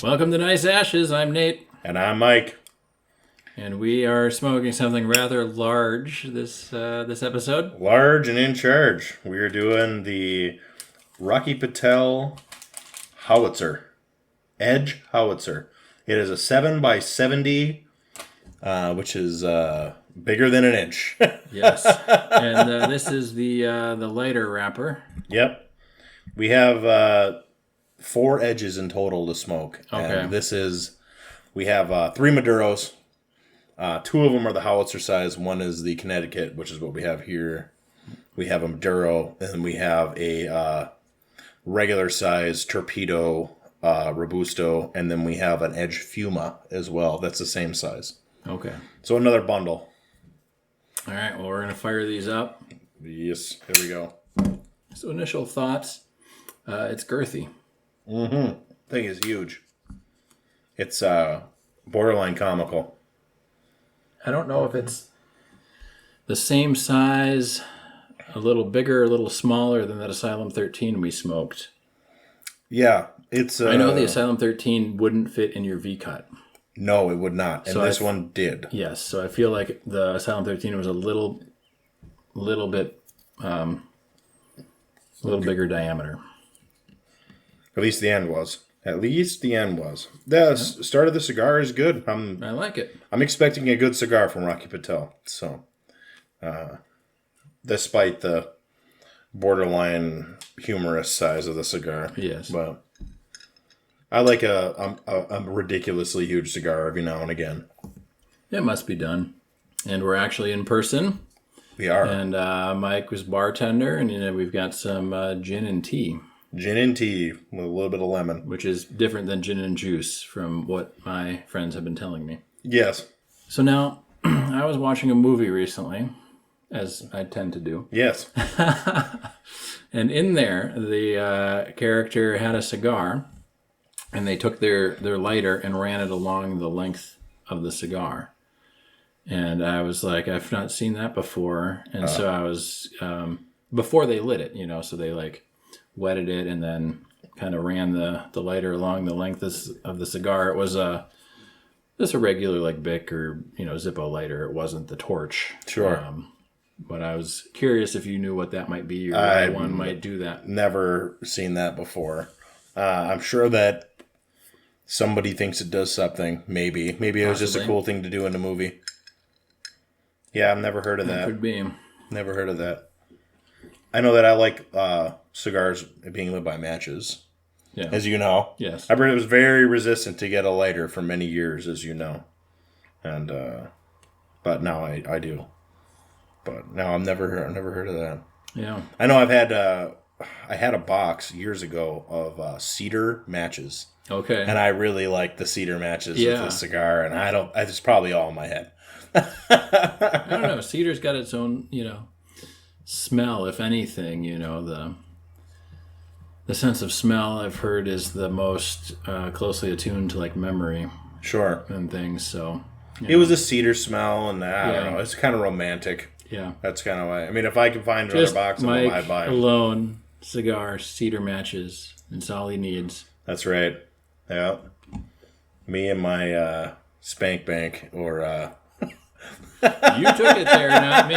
Welcome to Nice Ashes. I'm Nate. And I'm Mike. And we are smoking something rather large this episode. Large and in charge. We are doing the Rocky Patel Howitzer. Edge Howitzer. It is a 7x70, which is bigger than an inch. Yes. And this is the lighter wrapper. Yep. We have 4 edges in total to smoke. Okay. And we have 3 Maduros. 2 of them are the Howitzer size. One is the Connecticut, which is what we have here. We have a Maduro, and then we have a regular size Torpedo Robusto, and then we have an Edge Fuma as well. That's the same size. Okay. So another bundle. All right. Well, we're going to fire these up. Yes. Here we go. So initial thoughts. It's girthy. Mm-hmm. Thing is huge. It's borderline comical. I don't know if it's the same size, a little bigger, a little smaller than that Asylum 13 we smoked. Yeah, it's. I know the Asylum 13 wouldn't fit in your V-cut. No, it would not, and this one did. Yes, so I feel like the Asylum 13 was a little bit, bigger diameter. At least the end was. The start of the cigar is good. I like it. I'm expecting a good cigar from Rocky Patel. So, despite the borderline humorous size of the cigar. Yes. But I like a ridiculously huge cigar every now and again. It must be done. And we're actually in person. We are. And Mike was bartender, and we've got some gin and tea. Gin and tea with a little bit of lemon. Which is different than gin and juice from what my friends have been telling me. Yes. So now, I was watching a movie recently, as I tend to do. Yes. And in there, the character had a cigar, and they took their lighter and ran it along the length of the cigar. And I was like, I've not seen that before. And so I was, before they lit it, so they wetted it and then kind of ran the lighter along the length of the cigar. It was just a regular Bic or Zippo lighter. It wasn't the torch. Sure. But I was curious if you knew what that might be or why one might do that. Never seen that before. I'm sure that somebody thinks it does something. Maybe it was just a cool thing to do in a movie. Yeah, I've never heard of that. Could be. Never heard of that. I know that I like cigars being lit by matches. Yeah. As you know. Yes. I was very resistant to get a lighter for many years, as you know. And but now I do. But now I've never heard of that. Yeah. I know I had a box years ago of cedar matches. Okay. And I really like the cedar matches with the cigar, and it's probably all in my head. I don't know. Cedar's got its own, smell, if anything, the sense of smell I've heard is the most closely attuned to memory. Sure. And things, so. It was a cedar smell, and I don't know. It's kind of romantic. Yeah. That's kind of why. I mean, if I can find another box of them, I'd buy them. Alone, cigar, cedar matches. It's all he needs. That's right. Yeah. Me and my spank bank, or... You took it there, not me.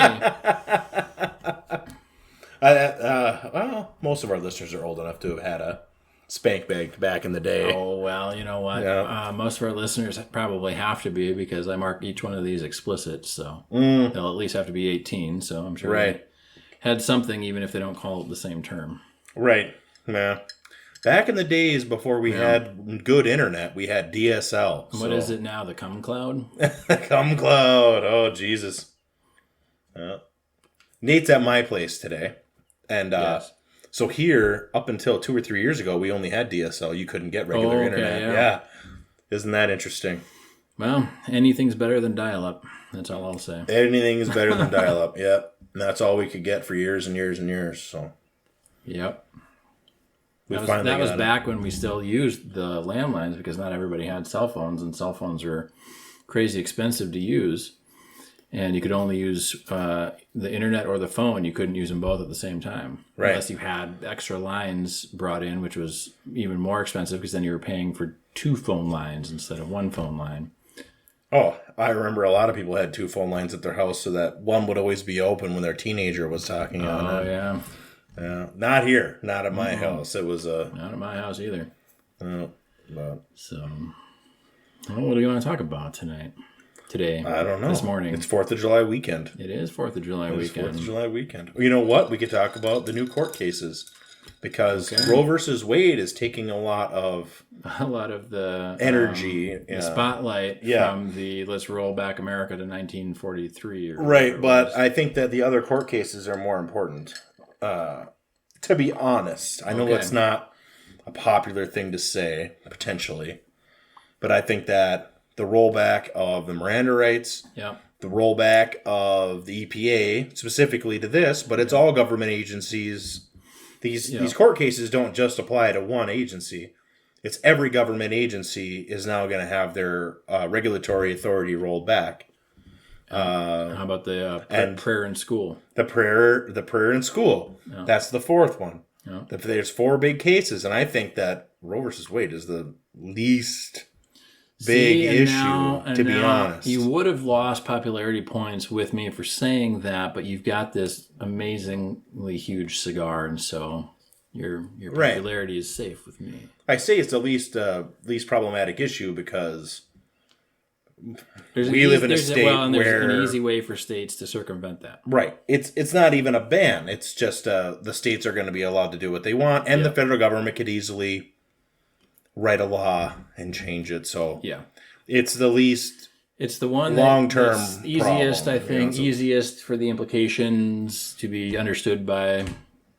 Well, most of our listeners are old enough to have had a spank bank back in the day. Oh, well, you know what? Yeah. Most of our listeners probably have to be because I mark each one of these explicit, so they'll at least have to be 18, so I'm sure they had something even if they don't call it the same term. Right. Yeah. Back in the days before we had good internet, we had DSL. What is it now? The Cum Cloud? Cum Cloud. Oh, Jesus. Nate's at my place today. And so here, up until 2 or 3 years ago, we only had DSL. You couldn't get regular internet. Yeah. Isn't that interesting? Well, anything's better than dial-up. That's all I'll say. Anything is better than dial-up. Yep. And that's all we could get for years and years and years. So. Yep. That was back when we still used the landlines because not everybody had cell phones, and cell phones were crazy expensive to use. and you could only use the internet or the phone. You couldn't use them both at the same time, Right. unless you had extra lines brought in, which was even more expensive because then you were paying for 2 phone lines instead of 1 phone line. Oh, I remember a lot of people had 2 phone lines at their house so that one would always be open when their teenager was talking on it. Oh, yeah. Yeah. Not here. Not at my house. It was Not at my house either. but So, well, what do you want to talk about today? I don't know. This morning. It's 4th of July weekend. It is 4th of July weekend. 4th of July weekend. You know what? We could talk about the new court cases. Because Roe versus Wade is taking a lot of the energy, the spotlight from the "Let's roll back America to 1943." Right, but I think that the other court cases are more important. To be honest, I know it's not a popular thing to say, potentially, but I think that the rollback of the Miranda rights, the rollback of the EPA, specifically to this, but it's all government agencies. These court cases don't just apply to one agency. It's every government agency is now going to have their regulatory authority rolled back. How about the prayer in school? The prayer in school. Yeah. That's the 4th one. Yeah. There's 4 big cases, and I think that Roe versus Wade is the least big issue, to be honest. You would have lost popularity points with me for saying that, but you've got this amazingly huge cigar, and so your popularity is safe with me. I say it's the least problematic issue because we live in a state where there's an easy way for states to circumvent that. Right. It's not even a ban. It's just the states are going to be allowed to do what they want, and the federal government could easily write a law and change it. So it's the least. It's the one long-term easiest, problem, I think, easiest for the implications to be understood by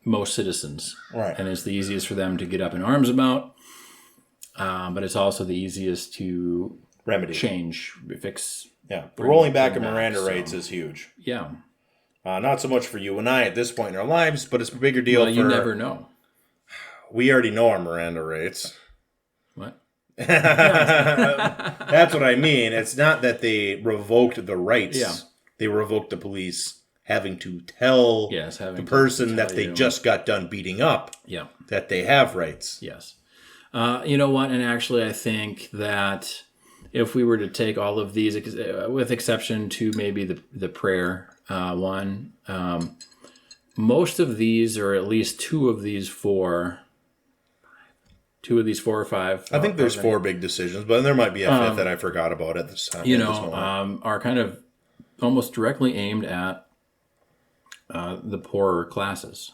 most citizens. Right. And it's the easiest for them to get up in arms about. But it's also the easiest to remedy, change, fix. Yeah. The rolling back of Miranda rights is huge. Yeah. Not so much for you and I at this point in our lives, but it's a bigger deal you never know. We already know our Miranda rights. What? That's what I mean. It's not that they revoked the rights. Yeah. They revoked the police having to tell the person that they just got done beating up that they have rights. Yes. You know what? And actually, I think that if we were to take all of these, with exception to maybe the prayer one, most of these, or at least 2 of these 4... 2 of these 4 or 5. I think there's 4 big decisions, but there might be a 5th that I forgot about at this time. Are kind of almost directly aimed at the poorer classes.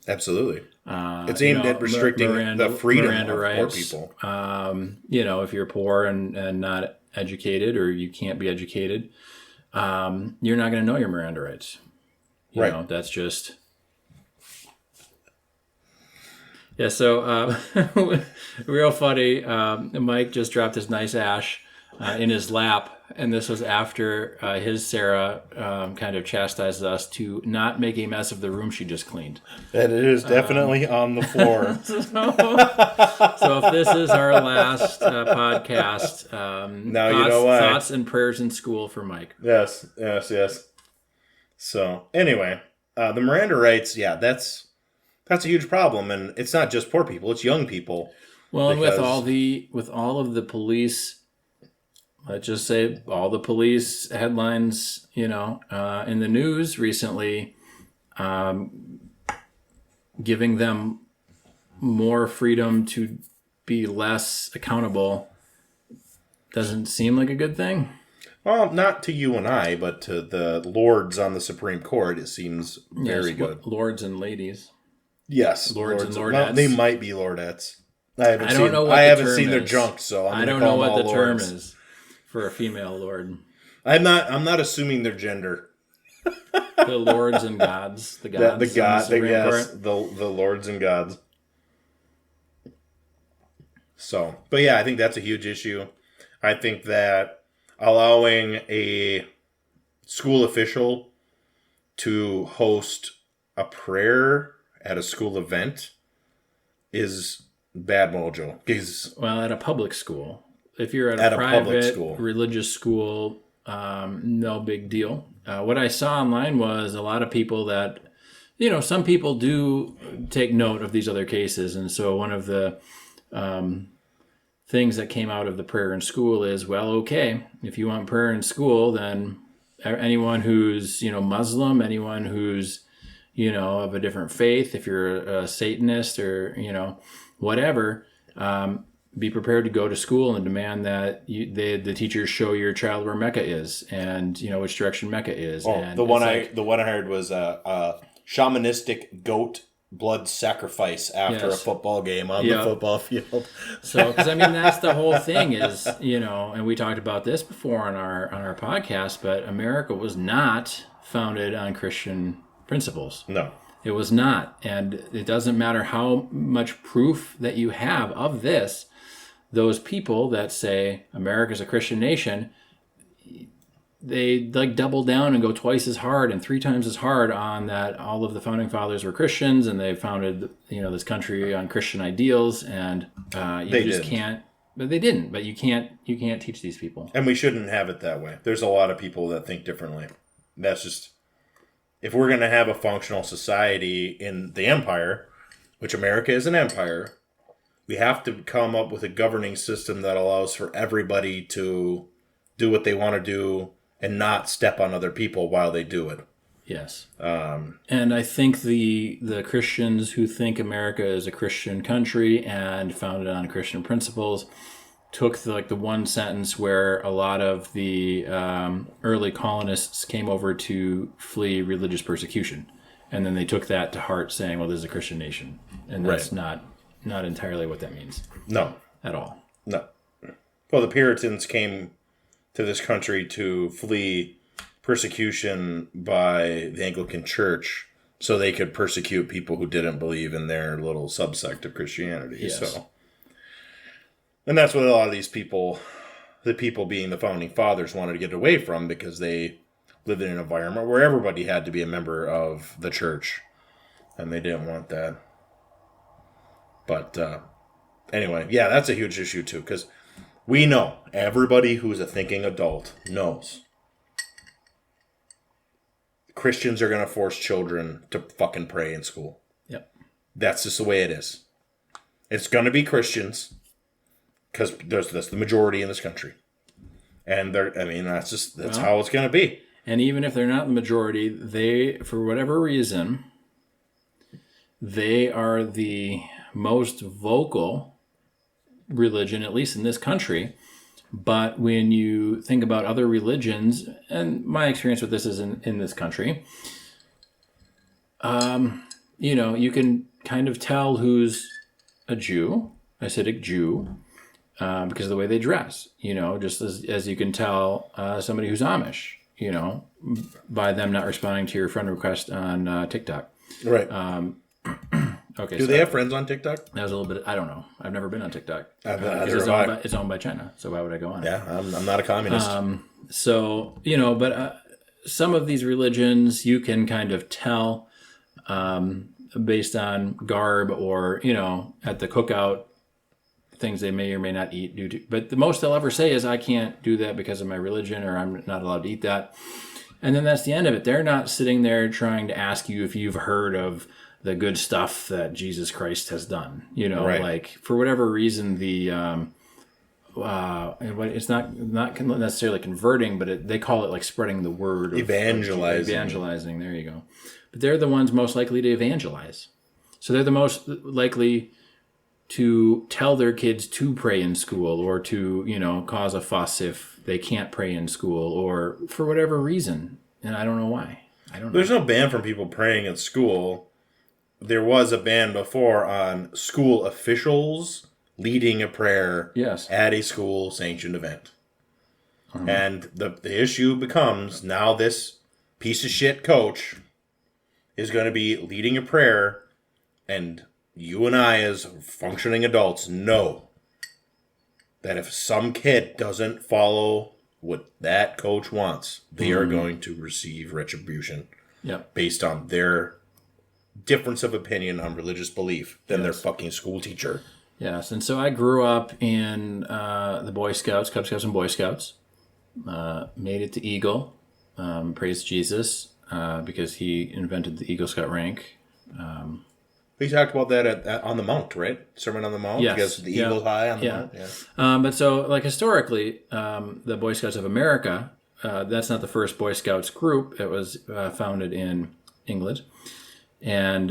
Absolutely. It's aimed at restricting the freedom of rights, poor people. If you're poor and not educated, or you can't be educated, you're not going to know your Miranda rights. You know, that's just... Yeah, so real funny. Mike just dropped his nice ash in his lap, and this was after his Sarah kind of chastised us to not make a mess of the room she just cleaned. That it is definitely on the floor. So if this is our last podcast, now you know why. Thoughts and prayers in school for Mike. Yes. So anyway, the Miranda rights, that's a huge problem, and it's not just poor people; it's young people. Well, and with all of the police, let's just say all the police headlines, in the news recently, giving them more freedom to be less accountable, doesn't seem like a good thing. Well, not to you and I, but to the lords on the Supreme Court, it seems very good. Lords and ladies. Yes, lords and lordettes. Well, they might be lordettes. I haven't seen their junk, so I don't know what the term is for a female lord. I'm not assuming their gender. The lords and gods, the lords and gods. So, but yeah, I think that's a huge issue. I think that allowing a school official to host a prayer at a school event is bad mojo. Well, at a public school. If you're at a private religious school, no big deal. What I saw online was a lot of people that, some people do take note of these other cases. And so one of the things that came out of the prayer in school is, well, okay, if you want prayer in school, then anyone who's, Muslim, anyone who's, of a different faith, if you're a Satanist or, whatever, be prepared to go to school and demand that the teachers show your child where Mecca is and, which direction Mecca is. Oh, and the one I heard was a shamanistic goat blood sacrifice after a football game on the football field. So, because that's the whole thing is, and we talked about this before on our podcast, but America was not founded on Christian principles. No, it was not, and it doesn't matter how much proof that you have of this. Those people that say America's a Christian nation, they double down and go twice as hard and 3 times as hard on that all of the founding fathers were Christians and they founded this country on Christian ideals, and can't. But they didn't. But you can't teach these people, and we shouldn't have it that way. There's a lot of people that think differently. That's just, if we're going to have a functional society in the empire, which America is an empire, we have to come up with a governing system that allows for everybody to do what they want to do and not step on other people while they do it. Yes. And I think the Christians who think America is a Christian country and founded on Christian principles took the one sentence where a lot of the early colonists came over to flee religious persecution. And then they took that to heart, saying, well, this is a Christian nation. And that's not entirely what that means. No. At all. No. Well, the Puritans came to this country to flee persecution by the Anglican Church so they could persecute people who didn't believe in their little subsect of Christianity. Yes. So, and that's what a lot of these people, the people being the founding fathers, wanted to get away from, because they lived in an environment where everybody had to be a member of the church, and they didn't want that. But anyway, yeah, that's a huge issue too, because we know, everybody who's a thinking adult knows, Christians are going to force children to fucking pray in school. Yep. That's just the way it is. It's going to be Christians, because that's the majority in this country. And that's how it's going to be. And even if they're not the majority, they, for whatever reason, they are the most vocal religion, at least in this country. But when you think about other religions, and my experience with this is in this country, you can kind of tell who's a Jew, Hasidic Jew, because of the way they dress, just as you can tell somebody who's Amish, by them not responding to your friend request on TikTok. Right. Okay. Do they have friends on TikTok? That was a little bit. I don't know. I've never been on TikTok. It's owned by China, so why would I go on? Yeah, I'm not a communist. But some of these religions you can kind of tell based on garb or at the cookout things they may or may not eat. But the most they'll ever say is, "I can't do that because of my religion," or "I'm not allowed to eat that." And then that's the end of it. They're not sitting there trying to ask you if you've heard of the good stuff that Jesus Christ has done, right. Like for whatever reason, the it's not necessarily converting, but they call it like spreading the word, evangelizing. There you go. But they're the ones most likely to evangelize, so they're the most likely to tell their kids to pray in school, or to cause a fuss if they can't pray in school, or for whatever reason, and I don't know why. There's no ban from people praying in school. There was a ban before on school officials leading a prayer at a school sanctioned event. Uh-huh. And the issue becomes, now this piece of shit coach is going to be leading a prayer, and you and I as functioning adults know that if some kid doesn't follow what that coach wants, they are going to receive retribution based on their difference of opinion on religious belief than their fucking school teacher. Yes, and so I grew up in the Boy Scouts, Cub Scouts and Boy Scouts. made it to Eagle. Praise Jesus, because he invented the Eagle Scout rank. We talked about that on the Mount, right? Sermon on the Mount. Yes. Because the Eagle High on the Mount. Yeah. But so, like, historically, the Boy Scouts of America, that's not the first Boy Scouts group. It was founded in England. And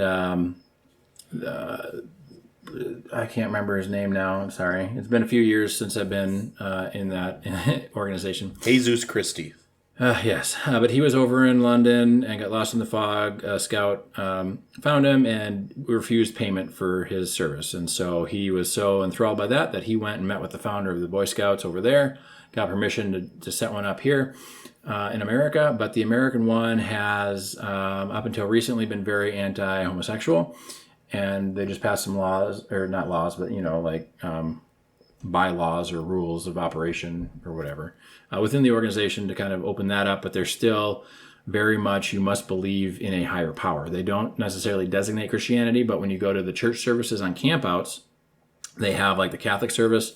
I can't remember his name now. I'm sorry. It's been a few years since I've been in that organization. Jesus Christi. Yes, but he was over in London and got lost in the fog. A scout found him and refused payment for his service. And so he was so enthralled by that he went and met with the founder of the Boy Scouts over there, got permission to set one up here in America. But the American one has, up until recently, been very anti-homosexual. And they just passed some laws, or not laws, but, bylaws or rules of operation or whatever within the organization to kind of open that up. But they're still very much, you must believe in a higher power. They don't necessarily designate Christianity, but when you go to the church services on campouts, they have like the Catholic service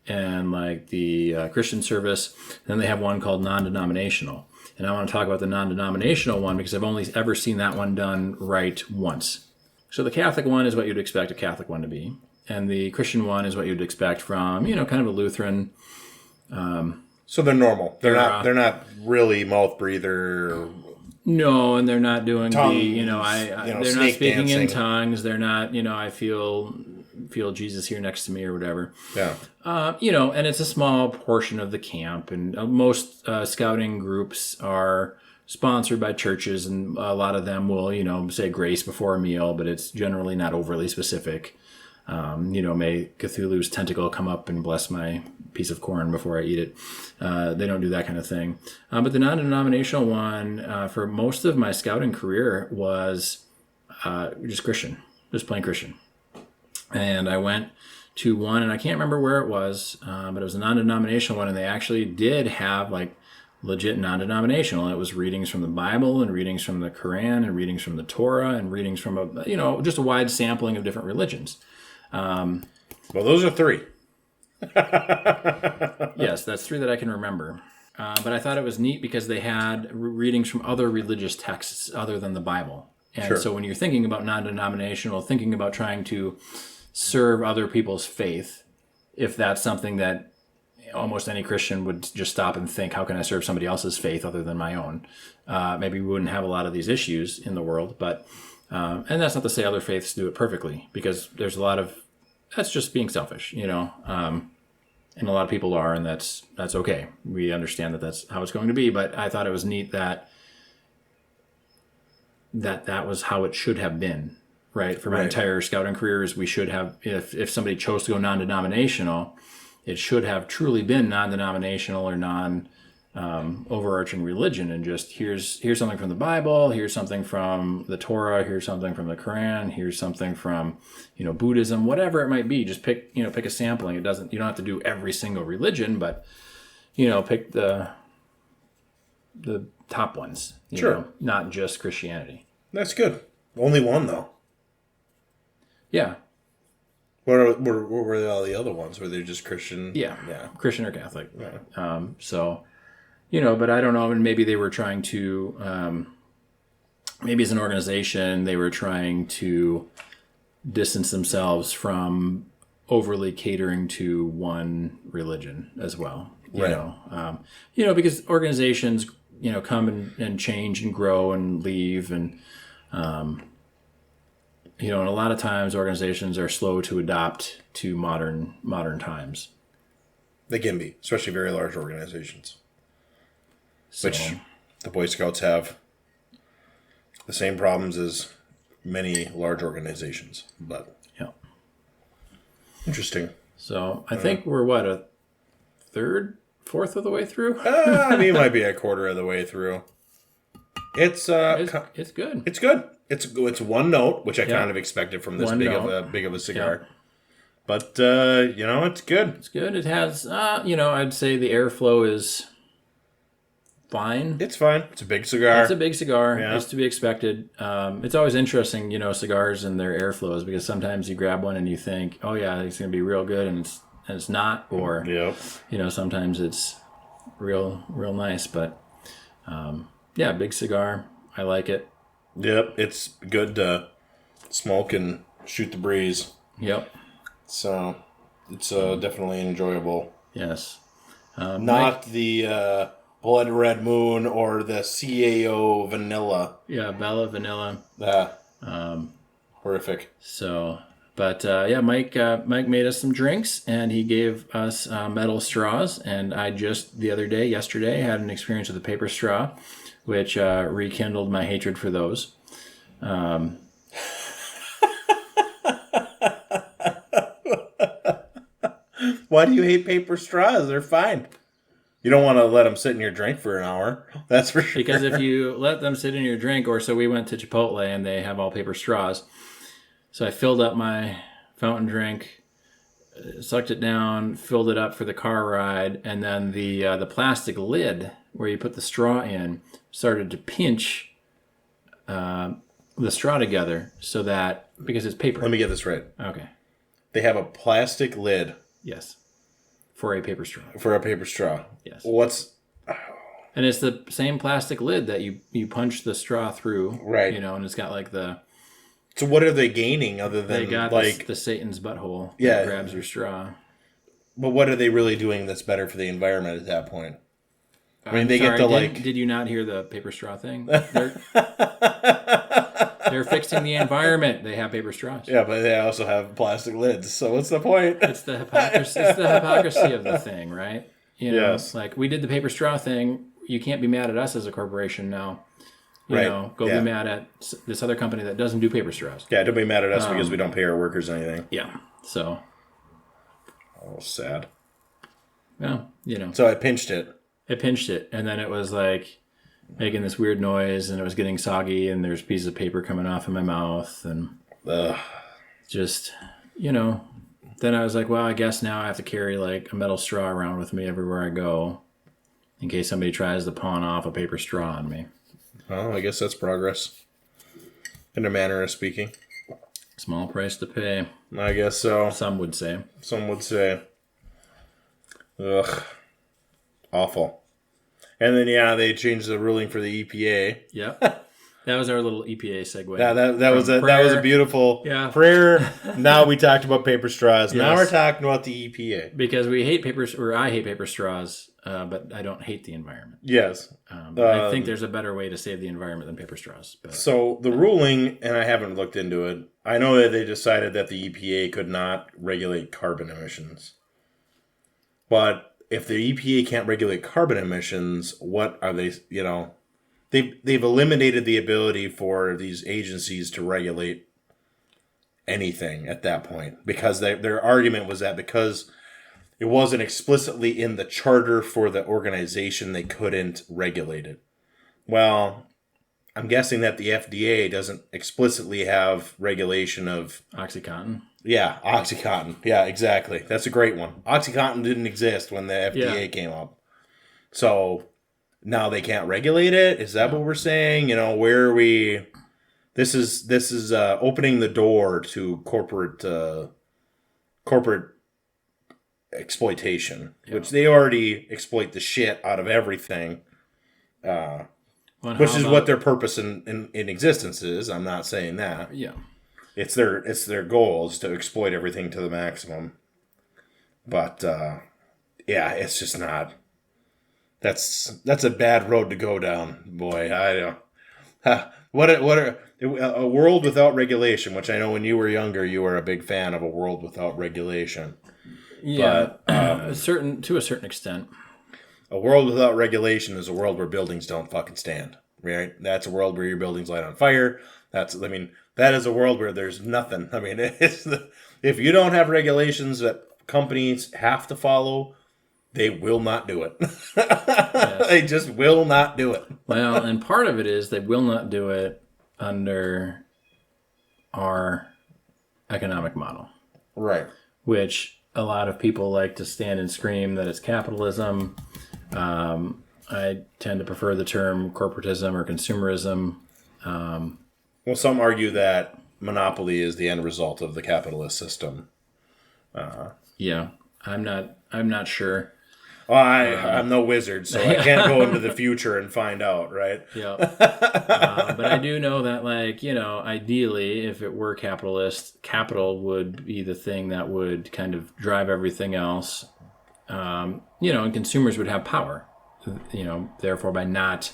and like the Christian service. Then they have one called non-denominational. And I want to talk about the non-denominational one because I've only ever seen that one done right once. So the Catholic one is what you'd expect a Catholic one to be. And the Christian one is what you'd expect from, kind of a Lutheran. So they're normal. They're not really mouth breather. No, and they're not doing tongue, they're not speaking dancing. in tongues. They're not, I feel Jesus here next to me or whatever. Yeah. And it's a small portion of the camp. And most scouting groups are sponsored by churches, and a lot of them will, say grace before a meal, but it's generally not overly specific. May Cthulhu's tentacle come up and bless my piece of corn before I eat it. They don't do that kind of thing. But the non-denominational one, for most of my scouting career, was just Christian, just plain Christian. And I went to one, and I can't remember where it was, but it was a non-denominational one, and they actually did have like legit non-denominational. It was readings from the Bible and readings from the Quran and readings from the Torah and readings from just a wide sampling of different religions. Well, those are 3. Yes, that's 3 that I can remember. But I thought it was neat because they had readings from other religious texts other than the Bible. And so when you're thinking about non-denominational, thinking about trying to serve other people's faith, if that's something that almost any Christian would just stop and think, how can I serve somebody else's faith other than my own? Maybe we wouldn't have a lot of these issues in the world, but and that's not to say other faiths do it perfectly, because there's a lot of, that's just being selfish, and a lot of people are, and that's okay. We understand that that's how it's going to be, but I thought it was neat that was how it should have been, right? For my entire scouting careers, we should have, if somebody chose to go non-denominational, it should have truly been non-denominational or overarching religion, and just here's something from the Bible, here's something from the Torah, here's something from the Quran, here's something from Buddhism, whatever it might be. Just pick a sampling. You don't have to do every single religion, but pick the top ones. Not just Christianity. That's good. Only one though. Yeah. What were all the other ones? Were they just Christian? Yeah. Christian or Catholic. Yeah. But I don't know. And maybe they were trying to, maybe as an organization, they were trying to distance themselves from overly catering to one religion as well. Because organizations, come and change and grow and leave. And, and a lot of times organizations are slow to adapt to modern times. They can be, especially very large organizations. So, which the Boy Scouts have the same problems as many large organizations. But yeah, interesting. So I think we're a fourth of the way through. We might be a quarter of the way through. It's good. It's good. It's one note, which I kind of expected from this big of a cigar. Yeah. But it's good. It's good. It has I'd say the airflow is fine. It's fine. It's a big cigar. It's a big cigar. Yeah. It's to be expected. It's always interesting, cigars and their airflows, because sometimes you grab one and you think, oh yeah, it's going to be real good, and it's not. Or, sometimes it's real nice. But yeah, big cigar. I like it. Yep, it's good to smoke and shoot the breeze. Yep. So it's definitely enjoyable. Yes. Not Mike, the Blood Red Moon or the CAO Vanilla. yeah, Bella Vanilla. Horrific. So, but yeah, Mike made us some drinks, and he gave us metal straws. And I just yesterday, had an experience with a paper straw, which rekindled my hatred for those. Why do you hate paper straws? They're fine. You don't want to let them sit in your drink for an hour. That's for sure. Because if you let them sit in your drink, or so we went to Chipotle and they have all paper straws. So I filled up my fountain drink, sucked it down, filled it up for the car ride, and then the plastic lid where you put the straw in started to pinch the straw together, so that, because it's paper. Let me get this right. Okay. They have a plastic lid. Yes. For a paper straw. For a paper straw. Yes. And it's the same plastic lid that you punch the straw through. Right. And it's got like the... So what are they gaining other than they got like the Satan's butthole that grabs your straw. But what are they really doing that's better for the environment at that point? I mean, Did you not hear the paper straw thing? They're fixing the environment. They have paper straws. Yeah, but they also have plastic lids. So what's the point? It's the hypocrisy. It's the hypocrisy of the thing, right? Yes. Like we did the paper straw thing. You can't be mad at us as a corporation now. Go be mad at this other company that doesn't do paper straws. Yeah, don't be mad at us because we don't pay our workers anything. Yeah. So. Oh, sad. Well, So I pinched it. It pinched it, and then it was like making this weird noise, and it was getting soggy, and there's pieces of paper coming off in my mouth, and just, then I was like, well, I guess now I have to carry like a metal straw around with me everywhere I go in case somebody tries to pawn off a paper straw on me. Well, I guess that's progress, in a manner of speaking. Small price to pay. I guess so. Some would say. Some would say. Ugh. Awful. And then, they changed the ruling for the EPA. Yep. That was our little EPA segue. That was a beautiful prayer. Now we talked about paper straws. Yes. Now we're talking about the EPA. Because we hate I hate paper straws, but I don't hate the environment. Yes. I think there's a better way to save the environment than paper straws. But. So the ruling, and I haven't looked into it, I know that they decided that the EPA could not regulate carbon emissions. But if the EPA can't regulate carbon emissions, what are they, They've eliminated the ability for these agencies to regulate anything at that point, because their argument was that because it wasn't explicitly in the charter for the organization, they couldn't regulate it. Well, I'm guessing that the FDA doesn't explicitly have regulation of... OxyContin. Yeah, OxyContin. Yeah, exactly. That's a great one. OxyContin didn't exist when the FDA came up. So... now they can't regulate it? Is that what we're saying? Where are we? This is opening the door to corporate exploitation, which they already exploit the shit out of everything. Which is what their purpose in existence is. I'm not saying that. Yeah. It's their goal is to exploit everything to the maximum. But it's just not. That's a bad road to go down, boy. I don't. A world without regulation? Which I know when you were younger, you were a big fan of a world without regulation. Yeah, but, to a certain extent. A world without regulation is a world where buildings don't fucking stand. Right? That's a world where your buildings light on fire. That is a world where there's nothing. If you don't have regulations that companies have to follow, they will not do it. Yes. They just will not do it. Well, and part of it is they will not do it under our economic model. Right. Which a lot of people like to stand and scream that it's capitalism. I tend to prefer the term corporatism or consumerism. Well, some argue that monopoly is the end result of the capitalist system. Yeah, I'm not sure. Well, I'm no wizard, so I can't go into the future and find out, right? Yeah. But I do know that, like, ideally, if it were capitalist, capital would be the thing that would kind of drive everything else. And consumers would have power. Therefore, by not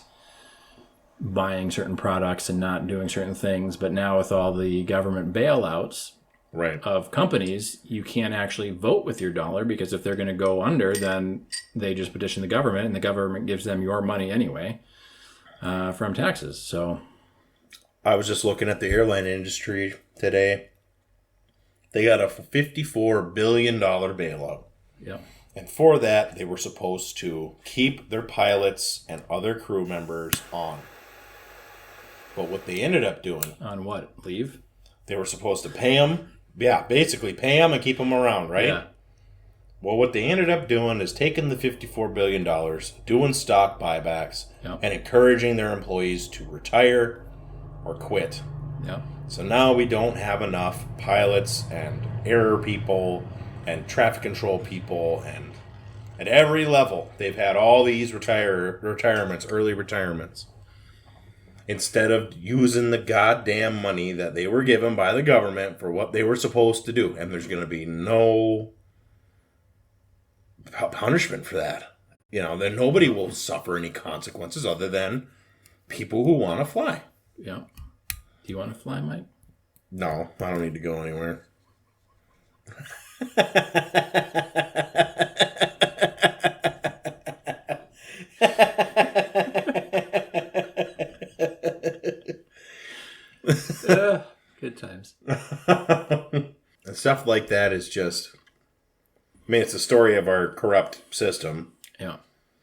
buying certain products and not doing certain things. But now with all the government bailouts of companies, you can't actually vote with your dollar, because if they're going to go under, then they just petition the government, and the government gives them your money anyway from taxes. So I was just looking at the airline industry today. They got a $54 billion bailout. Yeah. And for that, they were supposed to keep their pilots and other crew members on. But what they ended up doing... On what? Leave? They were supposed to pay them. Yeah, basically pay them and keep them around, right? Yeah. Well, what they ended up doing is taking the $54 billion, doing stock buybacks, and encouraging their employees to retire or quit. Yeah. So now we don't have enough pilots and air people and traffic control people, and at every level they've had all these retirements, early retirements, instead of using the goddamn money that they were given by the government for what they were supposed to do. And there's going to be no punishment for that. Then nobody will suffer any consequences other than people who want to fly. Yeah. Do you want to fly, Mike? No, I don't need to go anywhere. Good times. And stuff like that is just... it's the story of our corrupt system. Yeah.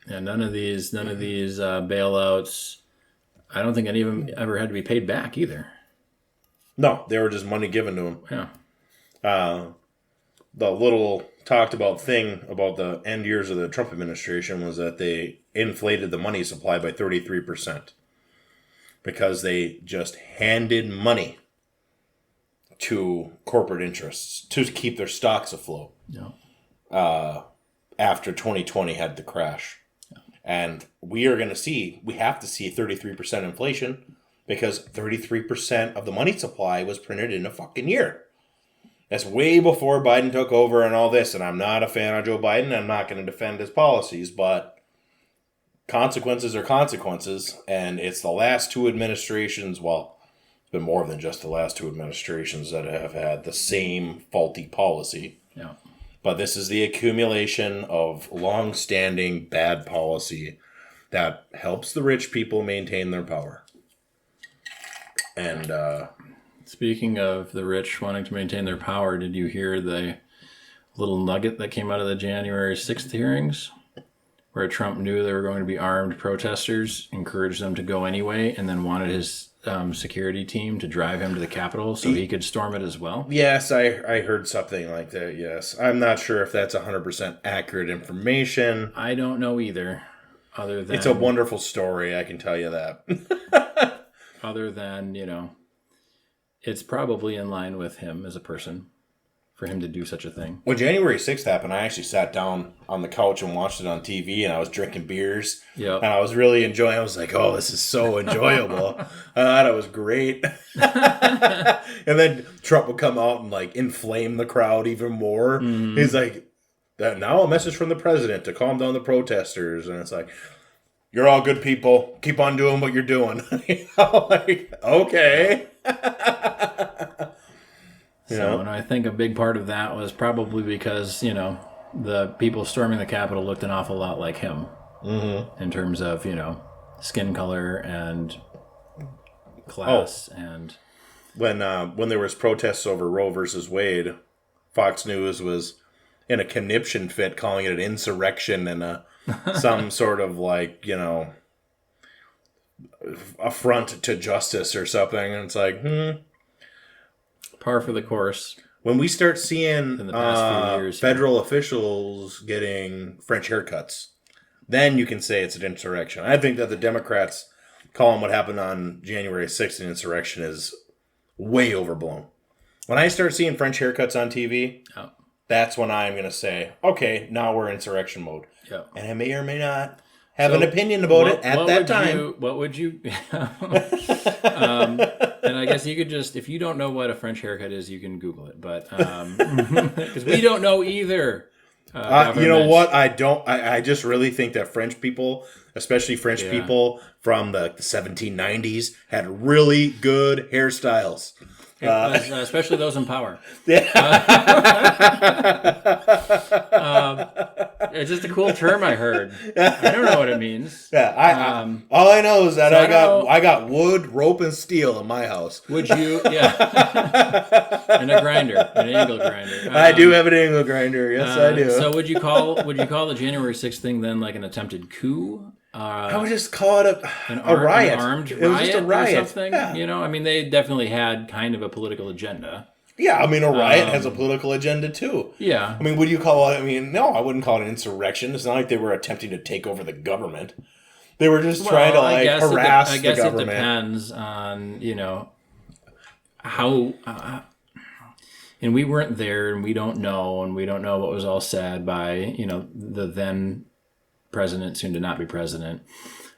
And none of these bailouts, I don't think any of them ever had to be paid back either. No, they were just money given to them. Yeah. The little talked about thing about the end years of the Trump administration was that they inflated the money supply by 33%. Because they just handed money to corporate interests to keep their stocks afloat. Yeah. After 2020 had the crash. Yeah. And we have to see 33% inflation, because 33% of the money supply was printed in a fucking year. That's way before Biden took over and all this. And I'm not a fan of Joe Biden. I'm not going to defend his policies, but consequences are consequences. And it's the last two administrations, well, it's been more than just the last two administrations that have had the same faulty policy. Yeah. But this is the accumulation of long-standing bad policy that helps the rich people maintain their power. And speaking of the rich wanting to maintain their power, did you hear the little nugget that came out of the January 6th hearings, where Trump knew there were going to be armed protesters, encouraged them to go anyway, and then wanted his security team to drive him to the Capitol so he could storm it as well? Yes, I heard something like that, yes. I'm not sure if that's 100% accurate information. I don't know either, other than... It's a wonderful story, I can tell you that. Other than, it's probably in line with him as a person for him to do such a thing. When January 6th happened, I actually sat down on the couch and watched it on TV, and I was drinking beers. Yep. And I was really enjoying it. I was like, oh, this is so enjoyable. I thought it was great. And then Trump would come out and inflame the crowd even more. Mm-hmm. He's like, now a message from the president to calm down the protesters. And it's like, you're all good people. Keep on doing what you're doing. Okay. So, and I think a big part of that was probably because, the people storming the Capitol looked an awful lot like him. Mm-hmm. In terms of, skin color and class. And when there was protests over Roe versus Wade, Fox News was in a conniption fit calling it an insurrection and some sort of affront to justice or something. And it's like, par for the course. When we start seeing in the past few years, federal officials getting French haircuts, then you can say it's an insurrection. I think that the Democrats calling what happened on January 6th an insurrection is way overblown. When I start seeing French haircuts on TV, that's when I'm going to say, okay, now we're insurrection mode. Yeah. And I may or may not have an opinion about it at that time. What would you... and I guess you could just... If you don't know what a French haircut is, you can Google it. But... Because we don't know either. You know what? I just really think that French people, especially French people from the 1790s, had really good hairstyles. Especially those in power. It's just a cool term I heard. I don't know what it means. Yeah, all I know is that I got wood, rope, and steel in my house. Would you? Yeah, and a grinder, an angle grinder. I do have an angle grinder. Yes, I do. So would you call the January 6th thing then like an attempted coup? I would just call it a riot. An armed it was riot just a riot. Or something. Yeah. You know, I mean, they definitely had kind of a political agenda. Yeah, I mean, a riot has a political agenda too. Yeah. I mean, would you call it? I mean, no, I wouldn't call it an insurrection. It's not like they were attempting to take over the government. They were just trying to harass the government. I guess it depends on how. And we weren't there, and we don't know what was all said by the then president, soon to not be president.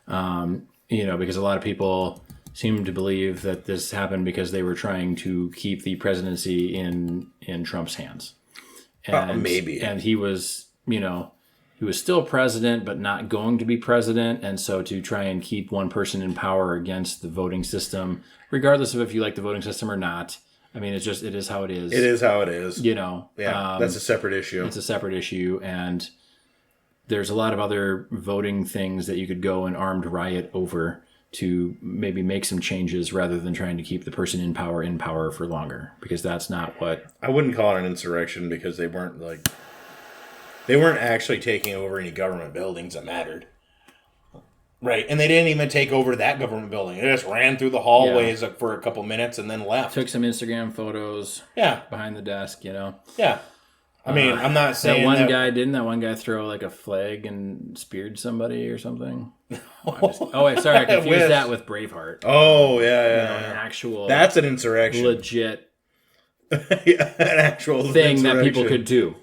Because a lot of people seem to believe that this happened because they were trying to keep the presidency in Trump's hands. And maybe. And he was still president, but not going to be president. And so to try and keep one person in power against the voting system, regardless of if you like the voting system or not, I mean, it is how it is. It is how it is. Yeah. That's a separate issue. It's a separate issue. And there's a lot of other voting things that you could go an armed riot over to maybe make some changes rather than trying to keep the person in power for longer, because that's not what... I wouldn't call it an insurrection because they weren't actually taking over any government buildings that mattered. Right. And they didn't even take over that government building. They just ran through the hallways for a couple minutes and then left. Took some Instagram photos behind the desk, Yeah. I mean, I'm not saying didn't that one guy throw like a flag and speared somebody or something? Wait, sorry, I confused that with Braveheart. Oh, yeah. An actual... That's an insurrection. Legit an actual thing that people could do,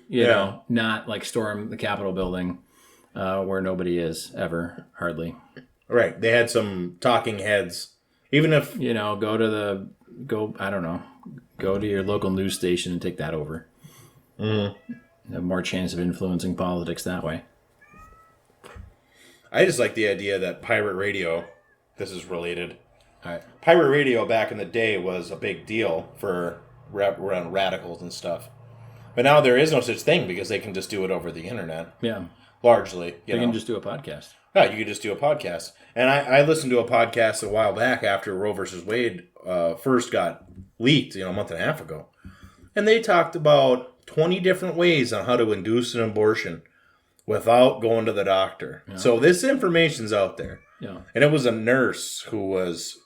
not like storm the Capitol building where nobody is ever, hardly. Right. They had some talking heads. Even if... go to your local news station and take that over. Have more chance of influencing politics that way. I just like the idea that pirate radio, this is related. All right. Pirate radio back in the day was a big deal for around radicals and stuff. But now there is no such thing because they can just do it over the internet. Yeah. Largely. They can just do a podcast. Yeah, you could just do a podcast. And I listened to a podcast a while back after Roe versus Wade first got leaked, a month and a half ago. And they talked about 20 different ways on how to induce an abortion without going to the doctor. Yeah. So this information's out there. Yeah. And it was a nurse who was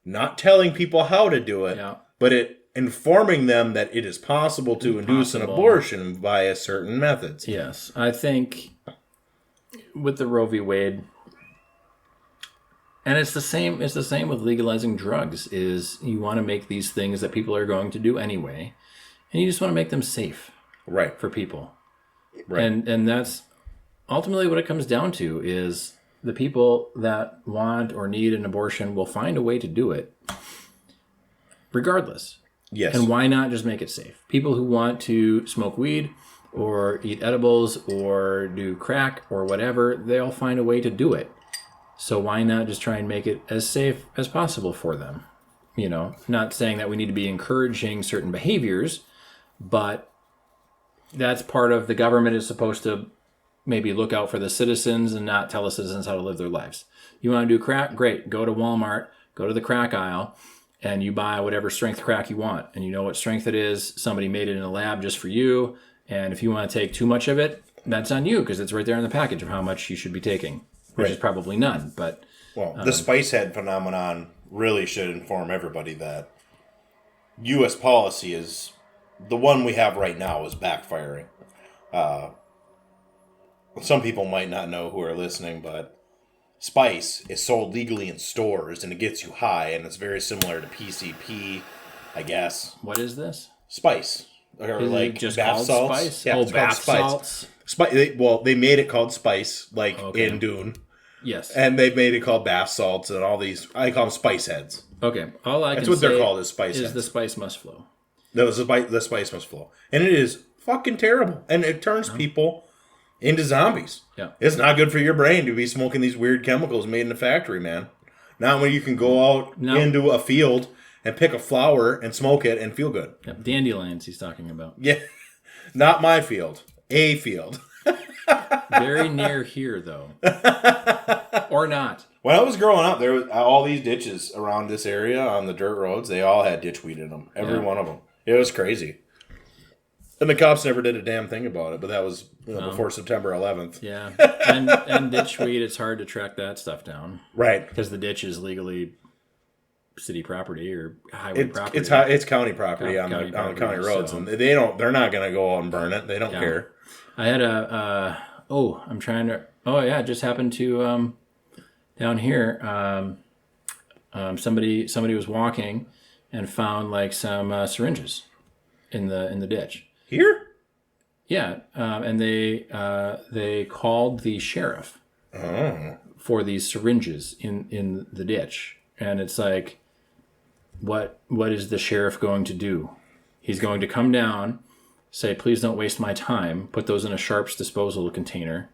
not telling people how to do it, but informing them that it is possible to induce an abortion via certain methods. Yes. I think with the Roe v. Wade, and it's the same with legalizing drugs, is you want to make these things that people are going to do anyway. And you just want to make them safe, for people, And that's ultimately what it comes down to. Is the people that want or need an abortion will find a way to do it, regardless. Yes. And why not just make it safe? People who want to smoke weed or eat edibles or do crack or whatever, they'll find a way to do it. So why not just try and make it as safe as possible for them? Not saying that we need to be encouraging certain behaviors. But that's part of the government is supposed to maybe look out for the citizens and not tell the citizens how to live their lives. You want to do crack? Great. Go to Walmart, go to the crack aisle, and you buy whatever strength crack you want. And you know what strength it is. Somebody made it in a lab just for you. And if you want to take too much of it, that's on you because it's right there in the package of how much you should be taking, which is probably none. But the spice head phenomenon really should inform everybody that U.S. policy is... the one we have right now is backfiring. Some people might not know who are listening, but spice is sold legally in stores, and it gets you high, and it's very similar to PCP, I guess. What is this? Spice. or Is it like just bath called salts. spice? Yeah, Oh, it's called bath spice. salts. They made it called spice, like in Dune. Yes. And they made it called bath salts and all these. I call them spice heads. Okay. All I That's can what they're say called, is spice is heads. the spice must flow. The spice must flow, and it is fucking terrible, and it turns people into zombies. Yeah. It's not good for your brain to be smoking these weird chemicals made in a factory, man. Not when you can go out into a field and pick a flower and smoke it and feel good. Yep. Dandelions he's talking about. Yeah, not my field, a field. Very near here, though. Or not. When I was growing up, there was all these ditches around this area on the dirt roads. They all had ditchweed in them. Every one of them. It was crazy. And the cops never did a damn thing about it, but that was before September 11th. Yeah. And ditchweed, it's hard to track that stuff down. Right. Because the ditch is legally city property or highway property. It's county property on the county roads. So. And they're not going to go out and burn it. They don't care. I had it just happened to down here. Somebody was walking and found like some syringes in the ditch. Here? Yeah, and they called the sheriff for these syringes in the ditch, and it's like, what is the sheriff going to do? He's going to come down, say, please don't waste my time, put those in a sharps disposal container.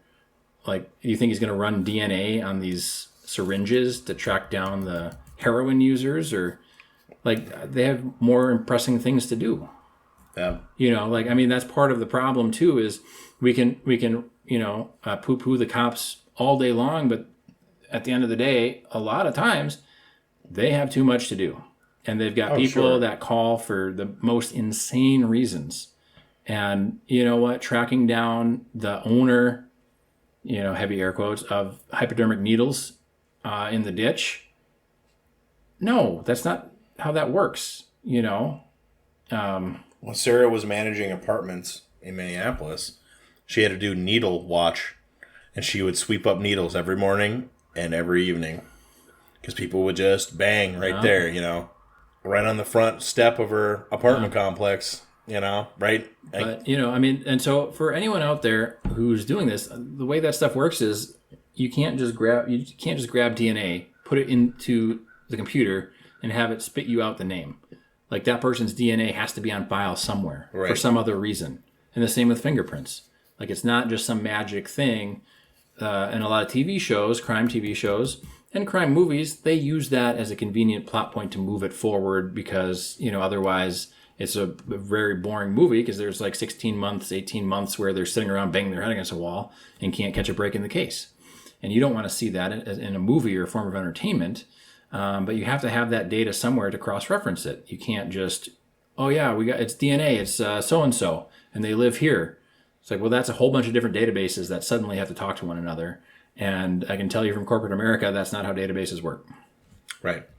Like, do you think he's going to run DNA on these syringes to track down the heroin users, or like they have more pressing things to do? Yeah. That's part of the problem too, is we can poo-poo the cops all day long, but at the end of the day, a lot of times they have too much to do. And they've got people that call for the most insane reasons. And you know what? Tracking down the owner, heavy air quotes, of hypodermic needles in the ditch. No, that's not how that works, When Sarah was managing apartments in Minneapolis, she had to do needle watch, and she would sweep up needles every morning and every evening because people would just bang right there, right on the front step of her apartment complex, right? But, and so for anyone out there who's doing this, the way that stuff works is you can't just grab DNA, put it into the computer, and have it spit you out the name. Like, that person's DNA has to be on file somewhere for some other reason. And the same with fingerprints. Like, it's not just some magic thing. And a lot of TV shows, crime TV shows, and crime movies, they use that as a convenient plot point to move it forward because, otherwise it's a very boring movie because there's like 16 months, 18 months where they're sitting around banging their head against a wall and can't catch a break in the case. And you don't want to see that in a movie or a form of entertainment. But you have to have that data somewhere to cross-reference it. You can't just, it's DNA, it's so-and-so, and they live here. It's like, well, that's a whole bunch of different databases that suddenly have to talk to one another. And I can tell you from corporate America, that's not how databases work. Right.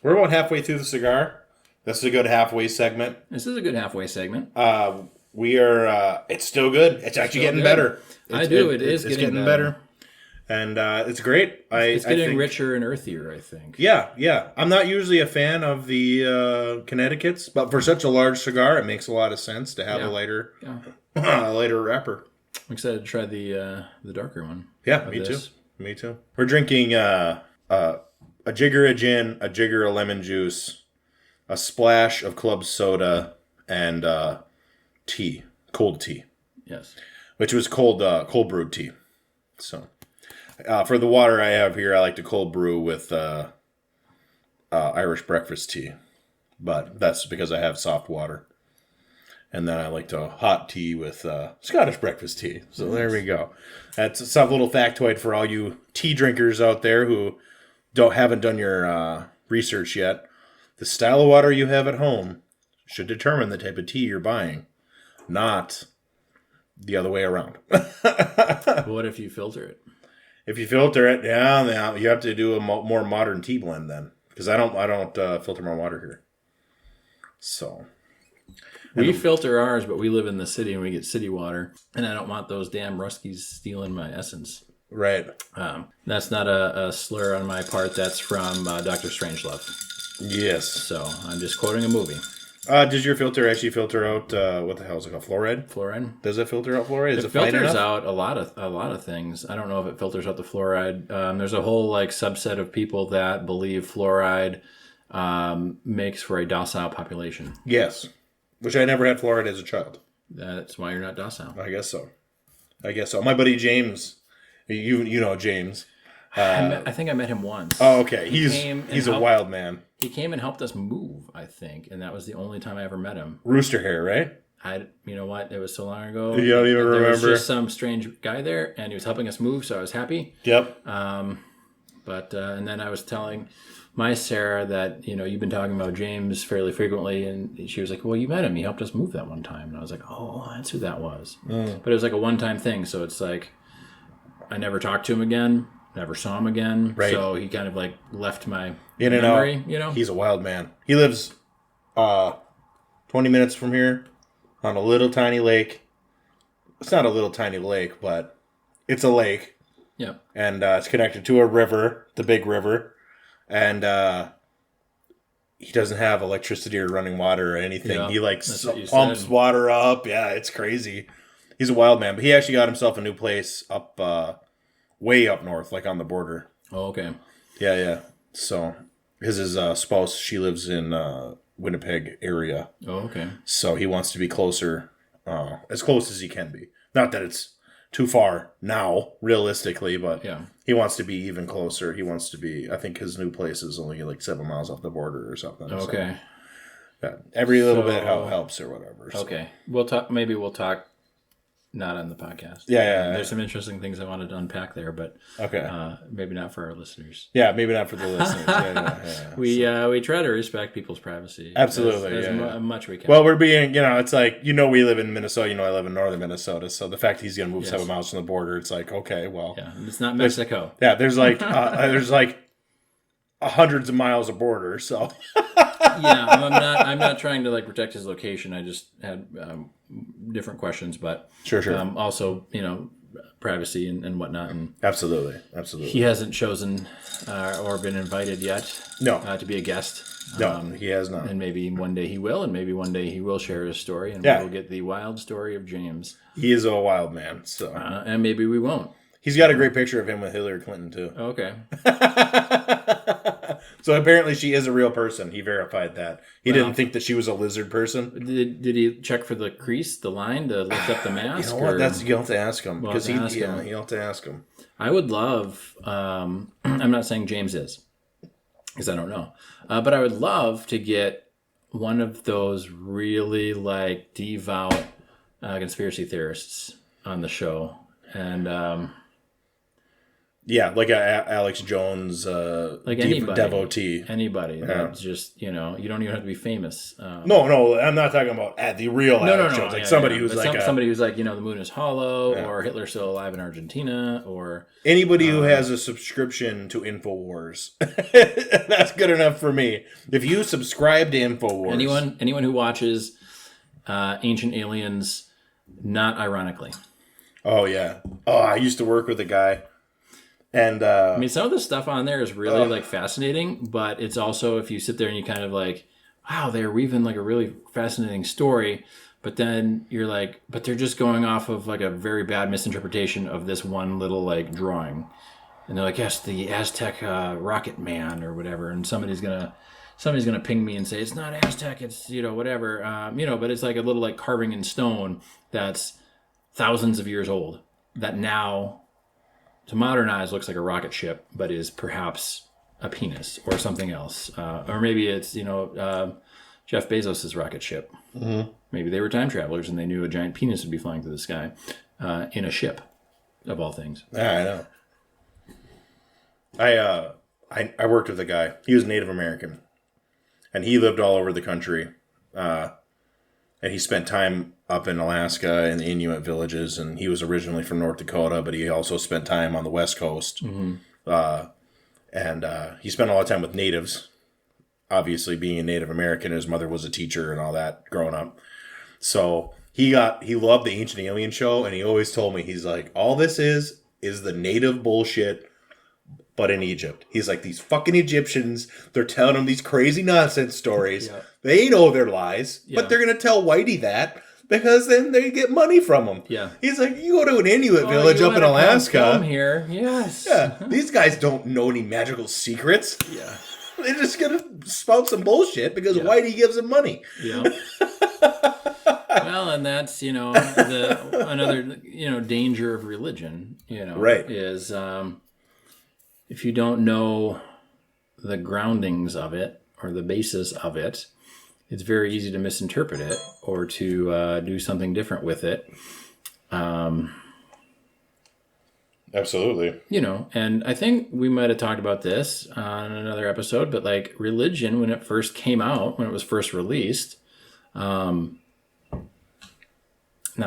We're about halfway through the cigar. This is a good halfway segment. This is a good halfway segment. We are, it's still good. It's actually getting better. It is getting better. And it's great. It's getting richer and earthier, I think. Yeah. I'm not usually a fan of the Connecticut's, but for such a large cigar, it makes a lot of sense to have a lighter wrapper. I'm excited to try the darker one. Yeah, me too. We're drinking a jigger of gin, a jigger of lemon juice, a splash of club soda, and tea, cold tea. Yes. Which was cold brewed tea. So. For the water I have here, I like to cold brew with Irish breakfast tea. But that's because I have soft water. And then I like to hot tea with Scottish breakfast tea. So there we go. That's a soft little factoid for all you tea drinkers out there who haven't done your research yet. The style of water you have at home should determine the type of tea you're buying, not the other way around. What if you filter it? If you filter it, yeah, you have to do a more modern tea blend then, because I don't filter my water here. So we filter ours, but we live in the city and we get city water, and I don't want those damn Ruskies stealing my essence. Right. That's not a slur on my part. That's from Dr. Strangelove. Yes. So I'm just quoting a movie. Does your filter actually filter out what the hell is it called? Fluoride? Fluoride. Does it filter out fluoride? Is It it fine filters enough? out a lot of things. I don't know if it filters out the fluoride. There's a whole like subset of people that believe fluoride makes for a docile population. Yes. Which I never had fluoride as a child. That's why you're not docile. I guess so. My buddy James, you know James. I think I met him once. Oh, okay. He's a wild man. He came and helped us move, I think, and that was the only time I ever met him. Rooster hair, right? You know what? It was so long ago. You don't even remember? There was just some strange guy there, and he was helping us move, so I was happy. Yep. But and then I was telling my Sarah that, you've been talking about James fairly frequently, and she was like, well, you met him. He helped us move that one time. And I was like, oh, that's who that was. But it was like a one-time thing, so it's like I never talked to him again, never saw him again. Right. So he kind of like left my In and memory, out. He's a wild man. He lives 20 minutes from here on a little tiny lake. It's not a little tiny lake, but it's a lake. Yep. And it's connected to a river, the big river. And he doesn't have electricity or running water or anything. Yeah, He pumps said. water up. Yeah, it's crazy. He's a wild man. But he actually got himself a new place up way up north, like on the border. Oh, okay. Yeah. So his spouse, she lives in Winnipeg area. Oh, okay. So he wants to be closer, as close as he can be. Not that it's too far now, realistically, but Yeah. he wants to be even closer. He wants to be, I think his new place is only like 7 miles off the border or something. Okay. So, yeah, every little bit helps or whatever. So. Okay. We'll talk. Maybe we'll talk. Not on the podcast. Yeah. There's some interesting things I wanted to unpack there, but Okay. Maybe not for our listeners. Yeah, maybe not for the listeners. Yeah. We try to respect people's privacy. Absolutely, as much we can. Well, we're being, it's like, we live in Minnesota, I live in northern Minnesota, so the fact he's going to move 7 miles from the border, it's like, okay, well. Yeah, it's not Mexico. There's like, hundreds of miles of border, so. Yeah, I'm not trying to like protect his location. I just had different questions, but Sure. Also, privacy and whatnot. And Absolutely. he hasn't chosen or been invited yet. No. To be a guest. No, he has not. And maybe one day he will, and maybe one day he will share his story, and Yeah. we'll get the wild story of James. He is a wild man, so. And maybe we won't. He's got a great picture of him with Hillary Clinton, too. Okay. So apparently she is a real person. He verified that. He didn't think that she was a lizard person. Did he check for the crease, the line to lift up the mask? You know what? You'll have to ask him. We'll Because have to ask him. you'll have to ask him. I would love, I'm not saying James is, because I don't know, but I would love to get one of those really like devout conspiracy theorists on the show. And Yeah, like a Alex Jones like anybody, devotee. Anybody. That's just, you don't even have to be famous. No, I'm not talking about the real Alex Jones. Like somebody who's but like somebody who's like, the moon is hollow, or Hitler's still alive in Argentina, or anybody who has a subscription to InfoWars. That's good enough for me. If you subscribe to InfoWars, anyone who watches Ancient Aliens, not ironically. Oh yeah. Oh, I used to work with a guy. And I mean, some of the stuff on there is really like fascinating, but it's also, if you sit there and you kind of like, wow, they're weaving like a really fascinating story, but then you're like, but they're just going off of like a very bad misinterpretation of this one little like drawing, and they're like, yes, the Aztec rocket man or whatever, and somebody's gonna ping me and say it's not Aztec, it's whatever, but it's like a little like carving in stone that's thousands of years old that now, to modern eyes, looks like a rocket ship, but is perhaps a penis or something else. Or maybe it's, Jeff Bezos' rocket ship. Mm-hmm. Maybe they were time travelers and they knew a giant penis would be flying through the sky in a ship, of all things. Yeah, I know. I worked with a guy. He was Native American. And he lived all over the country. And he spent time up in Alaska in the Inuit villages, and he was originally from North Dakota, but he also spent time on the West Coast. Mm-hmm. And he spent a lot of time with natives, obviously being a Native American. His mother was a teacher and all that growing up. So he loved the Ancient Alien show, and he always told me, he's like, all this is the native bullshit but in Egypt. He's like, these fucking Egyptians, they're telling him these crazy nonsense stories. Yeah. They know they're lies, Yeah. but they're going to tell Whitey that because then they get money from him. Yeah. He's like, you go to an Inuit village up in Alaska. Come here. Yes. Yeah. These guys don't know any magical secrets. Yeah. They're just going to spout some bullshit because Whitey gives them money. Yeah. Well, and that's, another, danger of religion, Right. is if you don't know the groundings of it or the basis of it, it's very easy to misinterpret it or to do something different with it. Absolutely. And I think we might have talked about this on another episode, but like religion, when it first came out, when it was first released, not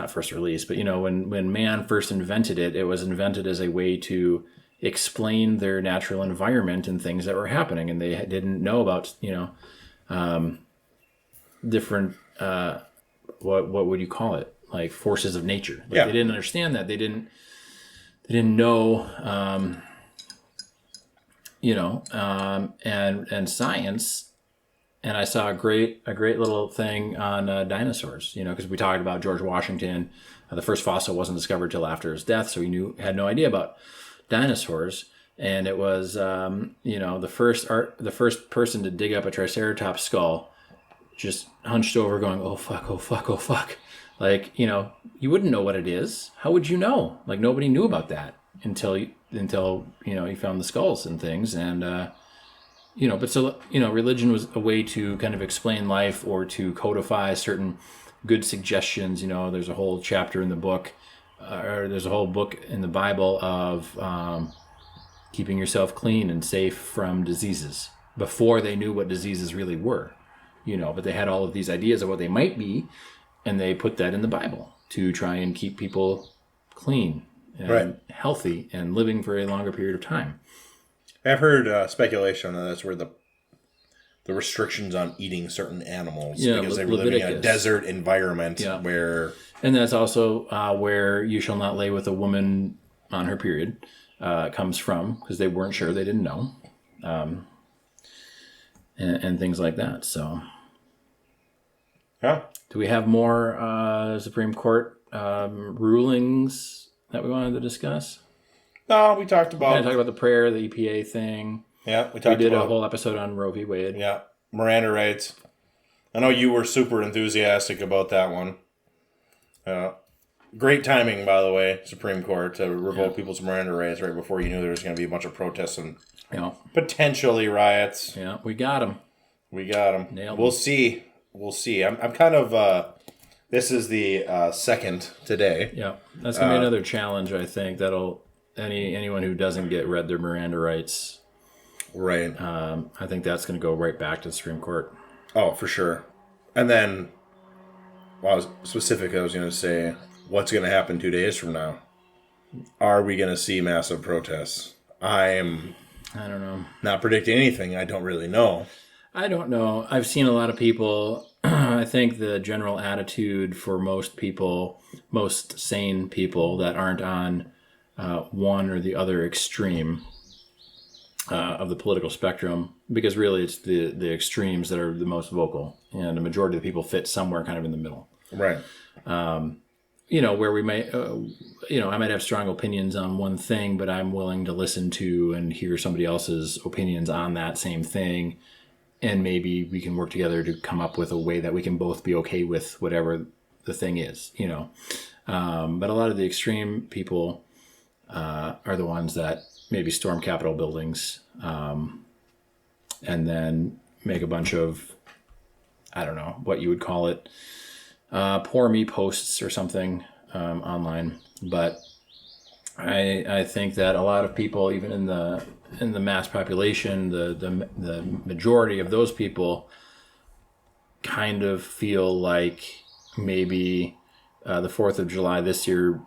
first released, but when man first invented it, it was invented as a way to explain their natural environment and things that were happening, and they didn't know about different what would you call it, like forces of nature. They didn't understand that. They didn't know and science. And I saw a great little thing on dinosaurs, because we talked about George Washington. The first fossil wasn't discovered till after his death, so he had no idea about dinosaurs. And it was, the first person to dig up a Triceratops skull, just hunched over, going, "Oh fuck, oh fuck, oh fuck." Like, you wouldn't know what it is. How would you know? Like, nobody knew about that until you found the skulls and things, and. Religion was a way to kind of explain life or to codify certain good suggestions. There's a whole chapter in the book, or there's a whole book in the Bible of keeping yourself clean and safe from diseases before they knew what diseases really were, but they had all of these ideas of what they might be, and they put that in the Bible to try and keep people clean and healthy and living for a longer period of time. I've heard speculation that that's where the restrictions on eating certain animals, because they were living in a desert environment where... And that's also where you shall not lay with a woman on her period comes from, because they weren't sure, they didn't know, and things like that. So, do we have more Supreme Court rulings that we wanted to discuss? No, we talked about... We talked about the prayer, the EPA thing. Yeah, we did a whole episode on Roe v. Wade. Yeah, Miranda rights. I know you were super enthusiastic about that one. Great timing, by the way, Supreme Court, to revoke people's Miranda rights right before you knew there was going to be a bunch of protests and potentially riots. Yeah, we got them. Nailed them. We'll see. I'm kind of... this is the second today. Yeah, that's going to be another challenge, I think, that'll... Anyone who doesn't get read their Miranda rights, right? I think that's going to go right back to the Supreme Court. Oh, for sure. And then, I was going to say, what's going to happen 2 days from now? Are we going to see massive protests? I don't know. Not predicting anything. I don't really know. I don't know. I've seen a lot of people. I think the general attitude for most people, most sane people that aren't on one or the other extreme of the political spectrum, because really it's the extremes that are the most vocal, and the majority of the people fit somewhere kind of in the middle. Right. Where we may, I might have strong opinions on one thing, but I'm willing to listen to and hear somebody else's opinions on that same thing, and maybe we can work together to come up with a way that we can both be okay with whatever the thing is, But a lot of the extreme people are the ones that maybe storm Capitol buildings and then make a bunch of, I don't know what you would call it, poor me posts or something online. But I think that a lot of people, even in the mass population, the majority of those people kind of feel like maybe the 4th of July this year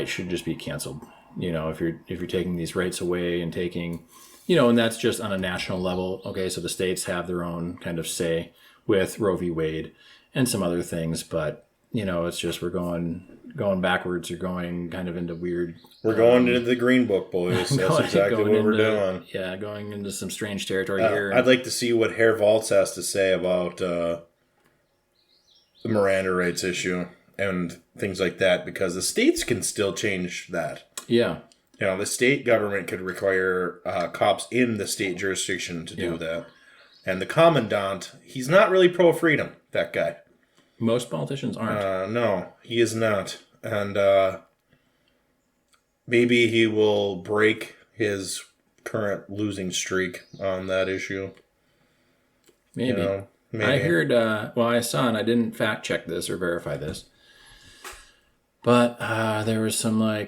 should just be canceled. If you're taking these rights away and taking, and that's just on a national level. Okay, so the states have their own kind of say with Roe v. Wade and some other things, but it's just we're going backwards or going kind of into weird. We're going into the Green Book, boys. That's exactly what we're doing. Yeah, going into some strange territory here. I'd like to see what Herr Waltz has to say about the Miranda rights issue and things like that, because the states can still change that. Yeah. The state government could require cops in the state jurisdiction to do that. And the commandant, he's not really pro-freedom, that guy. Most politicians aren't. No, he is not. And maybe he will break his current losing streak on that issue. Maybe. Maybe. I heard, I saw, and I didn't fact check this or verify this, but there was some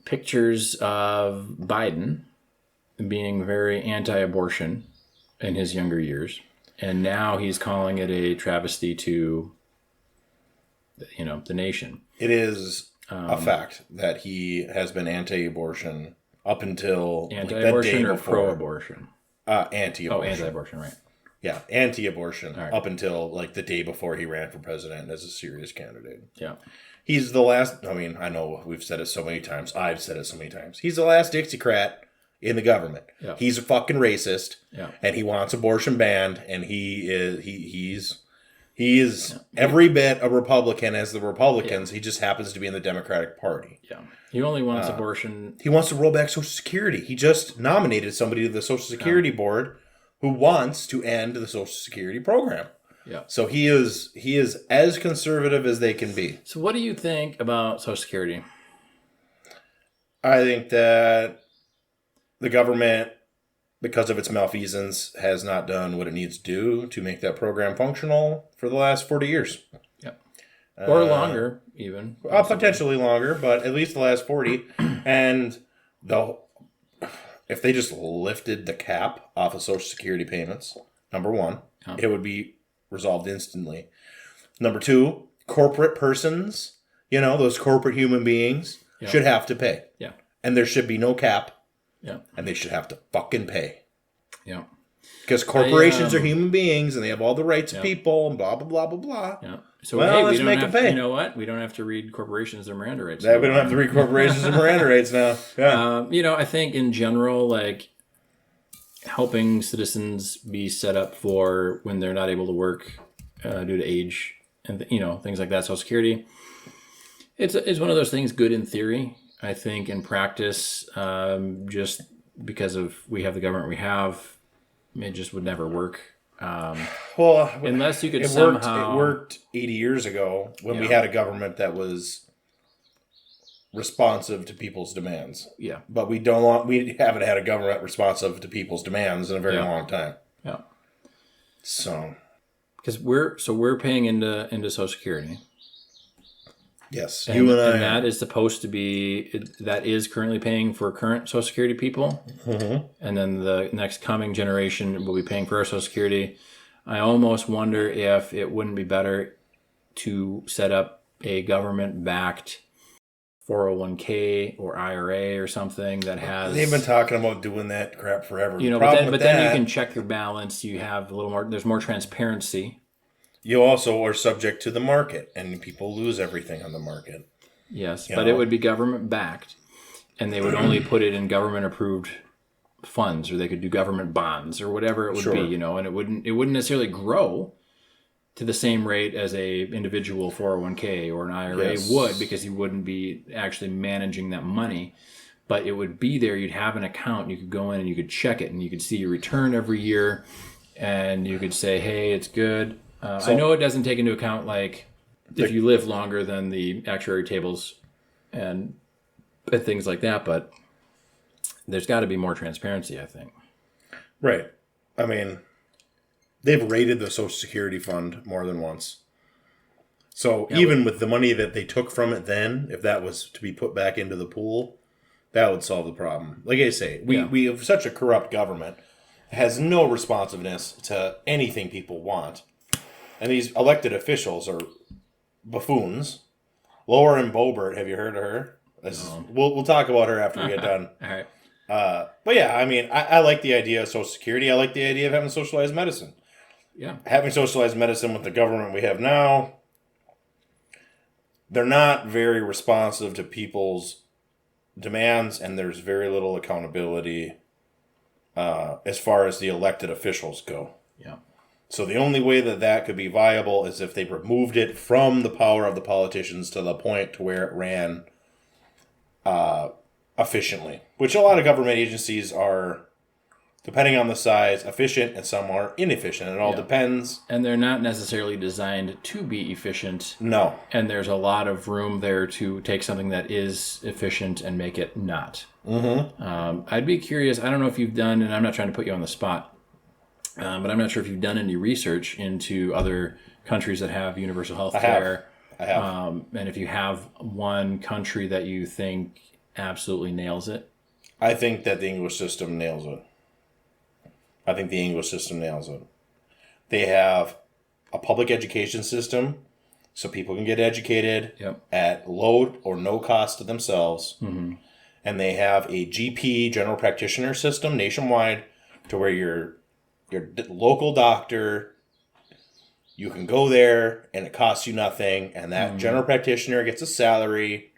pictures of Biden being very anti-abortion in his younger years. And now he's calling it a travesty to, the nation. It is a fact that he has been anti-abortion up until anti-abortion the day or before. Pro-abortion? Anti-abortion. Oh, anti-abortion, right. Yeah, anti-abortion right. up until the day before he ran for president as a serious candidate. Yeah. He's the last, I know we've said it so many times. I've said it so many times. He's the last Dixiecrat in the government. Yeah. He's a fucking racist. Yeah. And he wants abortion banned, and he's every bit a Republican as the Republicans. Yeah. He just happens to be in the Democratic Party. Yeah. He only wants abortion. He wants to roll back Social Security. He just nominated somebody to the Social Security board who wants to end the Social Security program. Yeah. So he is as conservative as they can be. So what do you think about Social Security? I think that the government, because of its malfeasance, has not done what it needs to do to make that program functional for the last 40 years. Yeah. Or longer, even. Potentially longer, but at least the last 40. And if they just lifted the cap off of Social Security payments, number one, it would be resolved instantly. Number two, corporate persons, those corporate human beings should have to pay. Yeah. And there should be no cap. Yeah. And they should have to fucking pay. Yeah. Because corporations are human beings and they have all the rights of people and blah, blah, blah, blah, blah. Yeah. So, let's make them pay. You know what? We don't have to read corporations their Miranda rights. We don't have to read corporations their Miranda rights now. Yeah. I think in general, helping citizens be set up for when they're not able to work due to age and, things like that, Social Security, it's one of those things good in theory. I think in practice, just because we have the government we have, it just would never work. Unless you could It worked 80 years ago when we had a government that was responsive to people's demands. Yeah. But we haven't had a government responsive to people's demands in a very long time. Yeah. So. Because we're paying into Social Security. Yes, and that is supposed to be, that is currently paying for current Social Security people. Mm-hmm. And then the next coming generation will be paying for our Social Security. I almost wonder if it wouldn't be better to set up a government-backed 401k or IRA or something that has... They've been talking about doing that crap forever. But then you can check your balance. You have a little more, there's more transparency. You also are subject to the market, and people lose everything on the market. Yes, but it would be government-backed, and they would only put it in government-approved funds, or they could do government bonds, or whatever it would be, and it wouldn't necessarily grow to the same rate as a individual 401k or an IRA would, because you wouldn't be actually managing that money. But it would be there. You'd have an account. You could go in and you could check it, and you could see your return every year, and you could say, hey, it's good. I know it doesn't take into account, if you live longer than the actuary tables and things like that, but there's got to be more transparency, I think. Right. I mean, they've raided the Social Security fund more than once. So even with the money that they took from it then, if that was to be put back into the pool, that would solve the problem. Like I say, we have such a corrupt government. It has no responsiveness to anything people want. And these elected officials are buffoons. Lauren Boebert, have you heard of her? We'll talk about her after we get done. All right. But yeah, I mean, I like the idea of Social Security. I like the idea of having socialized medicine. Yeah. Having socialized medicine with the government we have now, they're not very responsive to people's demands, and there's very little accountability as far as the elected officials go. Yeah. So the only way that could be viable is if they removed it from the power of the politicians to the point to where it ran efficiently, which a lot of government agencies are, depending on the size, efficient, and some are inefficient. It all depends. And they're not necessarily designed to be efficient. No. And there's a lot of room there to take something that is efficient and make it not. Mm-hmm. I'd be curious. I don't know if you've done, and I'm not trying to put you on the spot, but I'm not sure if you've done any research into other countries that have universal health care. I have. And if you have one country that you think absolutely nails it. I think that the English system nails it. They have a public education system so people can get educated at low or no cost to themselves. Mm-hmm. And they have a GP, general practitioner system nationwide to where your local doctor, you can go there and it costs you nothing. And that general practitioner gets a salary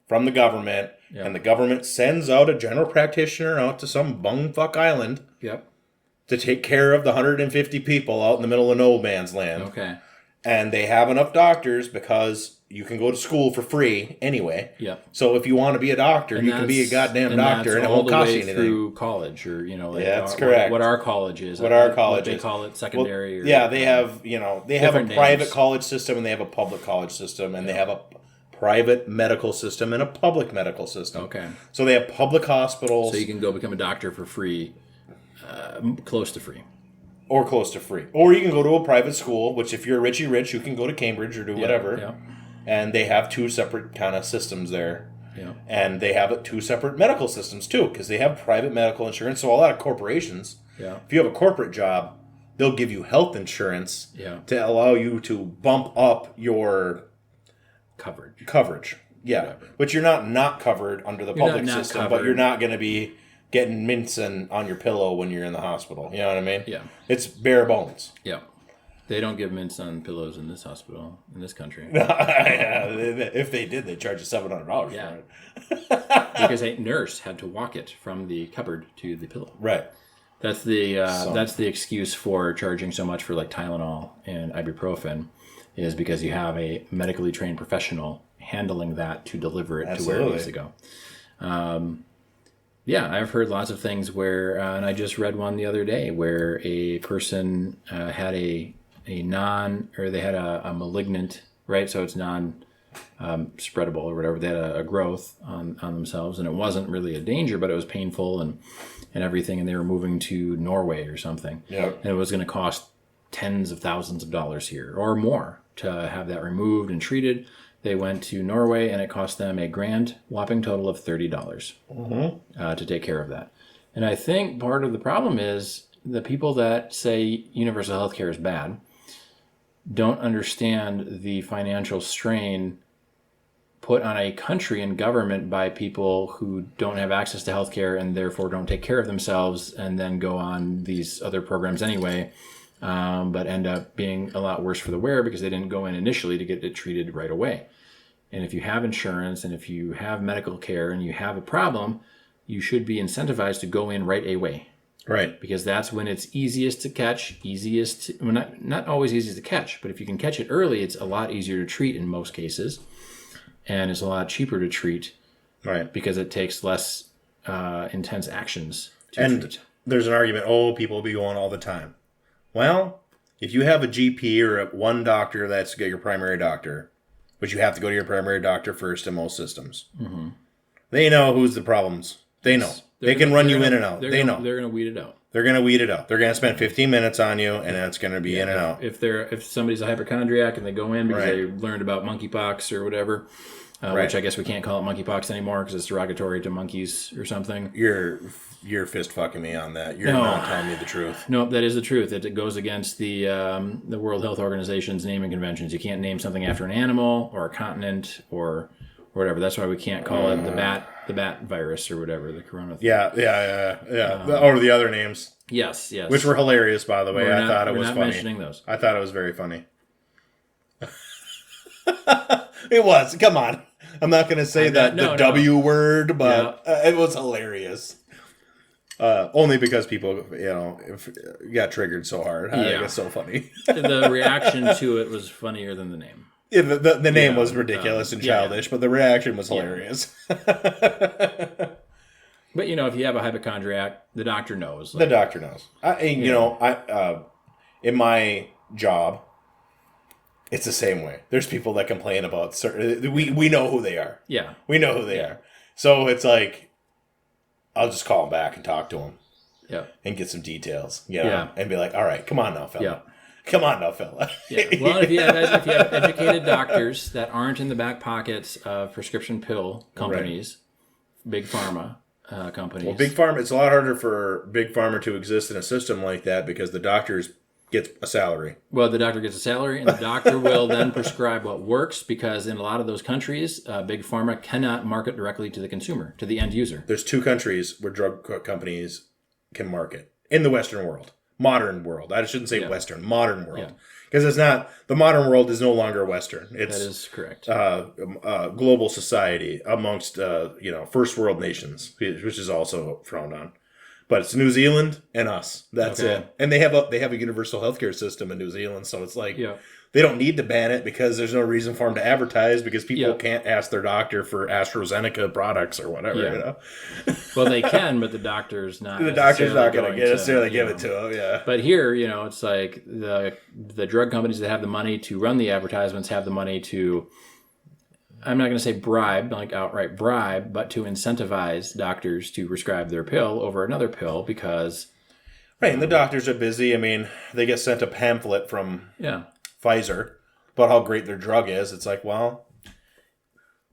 from the government. Yep. And the government sends out a general practitioner out to some bumfuck island. Yep. To take care of the 150 people out in the middle of no man's land. Okay. And they have enough doctors because you can go to school for free anyway. Yep. So if you want to be a doctor, you can be a goddamn doctor and it won't cost you anything. Through college or, that's correct. What our college is. What our college is. They call it secondary. Well, they have, they have a private college system and they have a public college system and they have a private medical system and a public medical system. Okay. So they have public hospitals. So you can go become a doctor for free. Close to free. Or close to free. Or you can go to a private school, which if you're Richie Rich, you can go to Cambridge or do whatever. Yeah. And they have two separate kind of systems there. Yeah. And they have two separate medical systems too, because they have private medical insurance. So a lot of corporations, if you have a corporate job, they'll give you health insurance to allow you to bump up your coverage. Yeah. Whatever. But you're not covered under the public system, covered. But you're not going to be getting mints on your pillow when you're in the hospital. You know what I mean? Yeah. It's bare bones. Yeah. They don't give mints on pillows in this hospital, in this country. If they did, they'd charge you $700 for it. Because a nurse had to walk it from the cupboard to the pillow. Right. That's the excuse for charging so much for like Tylenol and ibuprofen, is because you have a medically trained professional handling that to deliver it to where it needs to go. Yeah, I've heard lots of things where, and I just read one the other day where a person had a malignant, right? So it's non-spreadable or whatever. They had a growth on themselves, and it wasn't really a danger, but it was painful and everything. And they were moving to Norway or something, and it was going to cost tens of thousands of dollars here or more to have that removed and treated. They went to Norway, and it cost them a grand whopping total of $30 to take care of that. And I think part of the problem is the people that say universal health care is bad don't understand the financial strain put on a country and government by people who don't have access to health care and therefore don't take care of themselves and then go on these other programs anyway. But end up being a lot worse for the wearer because they didn't go in initially to get it treated right away. And if you have insurance and if you have medical care and you have a problem, you should be incentivized to go in right away. Right. Because that's when it's easiest to catch, not always easiest to catch, but if you can catch it early, it's a lot easier to treat in most cases. And it's a lot cheaper to treat. Right. Because it takes less intense actions to treat. There's an argument, people will be going all the time. Well, if you have a GP or one doctor that's your primary doctor, but you have to go to your primary doctor first in most systems. Mm-hmm. They know who's the problems. They know. They can run you in and out. They know. They're going to weed it out. They're going to weed it out. They're going to spend 15 minutes on you, and it's going to be in and out. If somebody's a hypochondriac and they go in because they learned about monkeypox or whatever, which I guess we can't call it monkeypox anymore because it's derogatory to monkeys or something. You're fist fucking me on that. You're not telling me the truth. No, that is the truth. It goes against the World Health Organization's naming conventions. You can't name something after an animal or a continent or whatever. That's why we can't call it the bat virus or whatever, the corona thing. Yeah. Or the other names. Yes. Which were hilarious, by the way. I thought it was funny. We're not mentioning those. I thought it was very funny. It was. Come on. I'm not going to say the W word, but it was hilarious. Only because people, got triggered so hard. I think it's so funny. The reaction to it was funnier than the name. Yeah, the name was ridiculous and childish, but the reaction was hilarious. But, if you have a hypochondriac, the doctor knows. The doctor knows. In my job, it's the same way. There's people that complain about certain... We know who they are. Yeah. We know who they are. So it's like, I'll just call them back and talk to them. Yeah. And get some details. And be like, all right, come on now, fella. Yeah. Come on now, fella. Yeah. Well, if you have educated doctors that aren't in the back pockets of prescription pill companies, big pharma companies. Well, big pharma, it's a lot harder for big pharma to exist in a system like that because the doctors get a salary. Well, the doctor gets a salary, and the doctor will then prescribe what works because in a lot of those countries, big pharma cannot market directly to the consumer, to the end user. There's 2 countries where drug companies can market in the Western world. Modern world. I shouldn't say Western. Modern world. Because it's not... The modern world is no longer Western. It's, that is correct. Global society amongst, first world nations, which is also frowned on. But it's New Zealand and us. That's it. And they have a universal healthcare system in New Zealand, so it's like... They don't need to ban it because there's no reason for them to advertise because people can't ask their doctor for AstraZeneca products or whatever, Well, they can, but the doctor's not. The doctor's not going to necessarily give it to them, But here, it's like the drug companies that have the money to run the advertisements have the money to, I'm not going to say bribe, like outright bribe, but to incentivize doctors to prescribe their pill over another pill because... Right, and the doctors are busy. I mean, they get sent a pamphlet from... Pfizer about how great their drug is. It's like, well,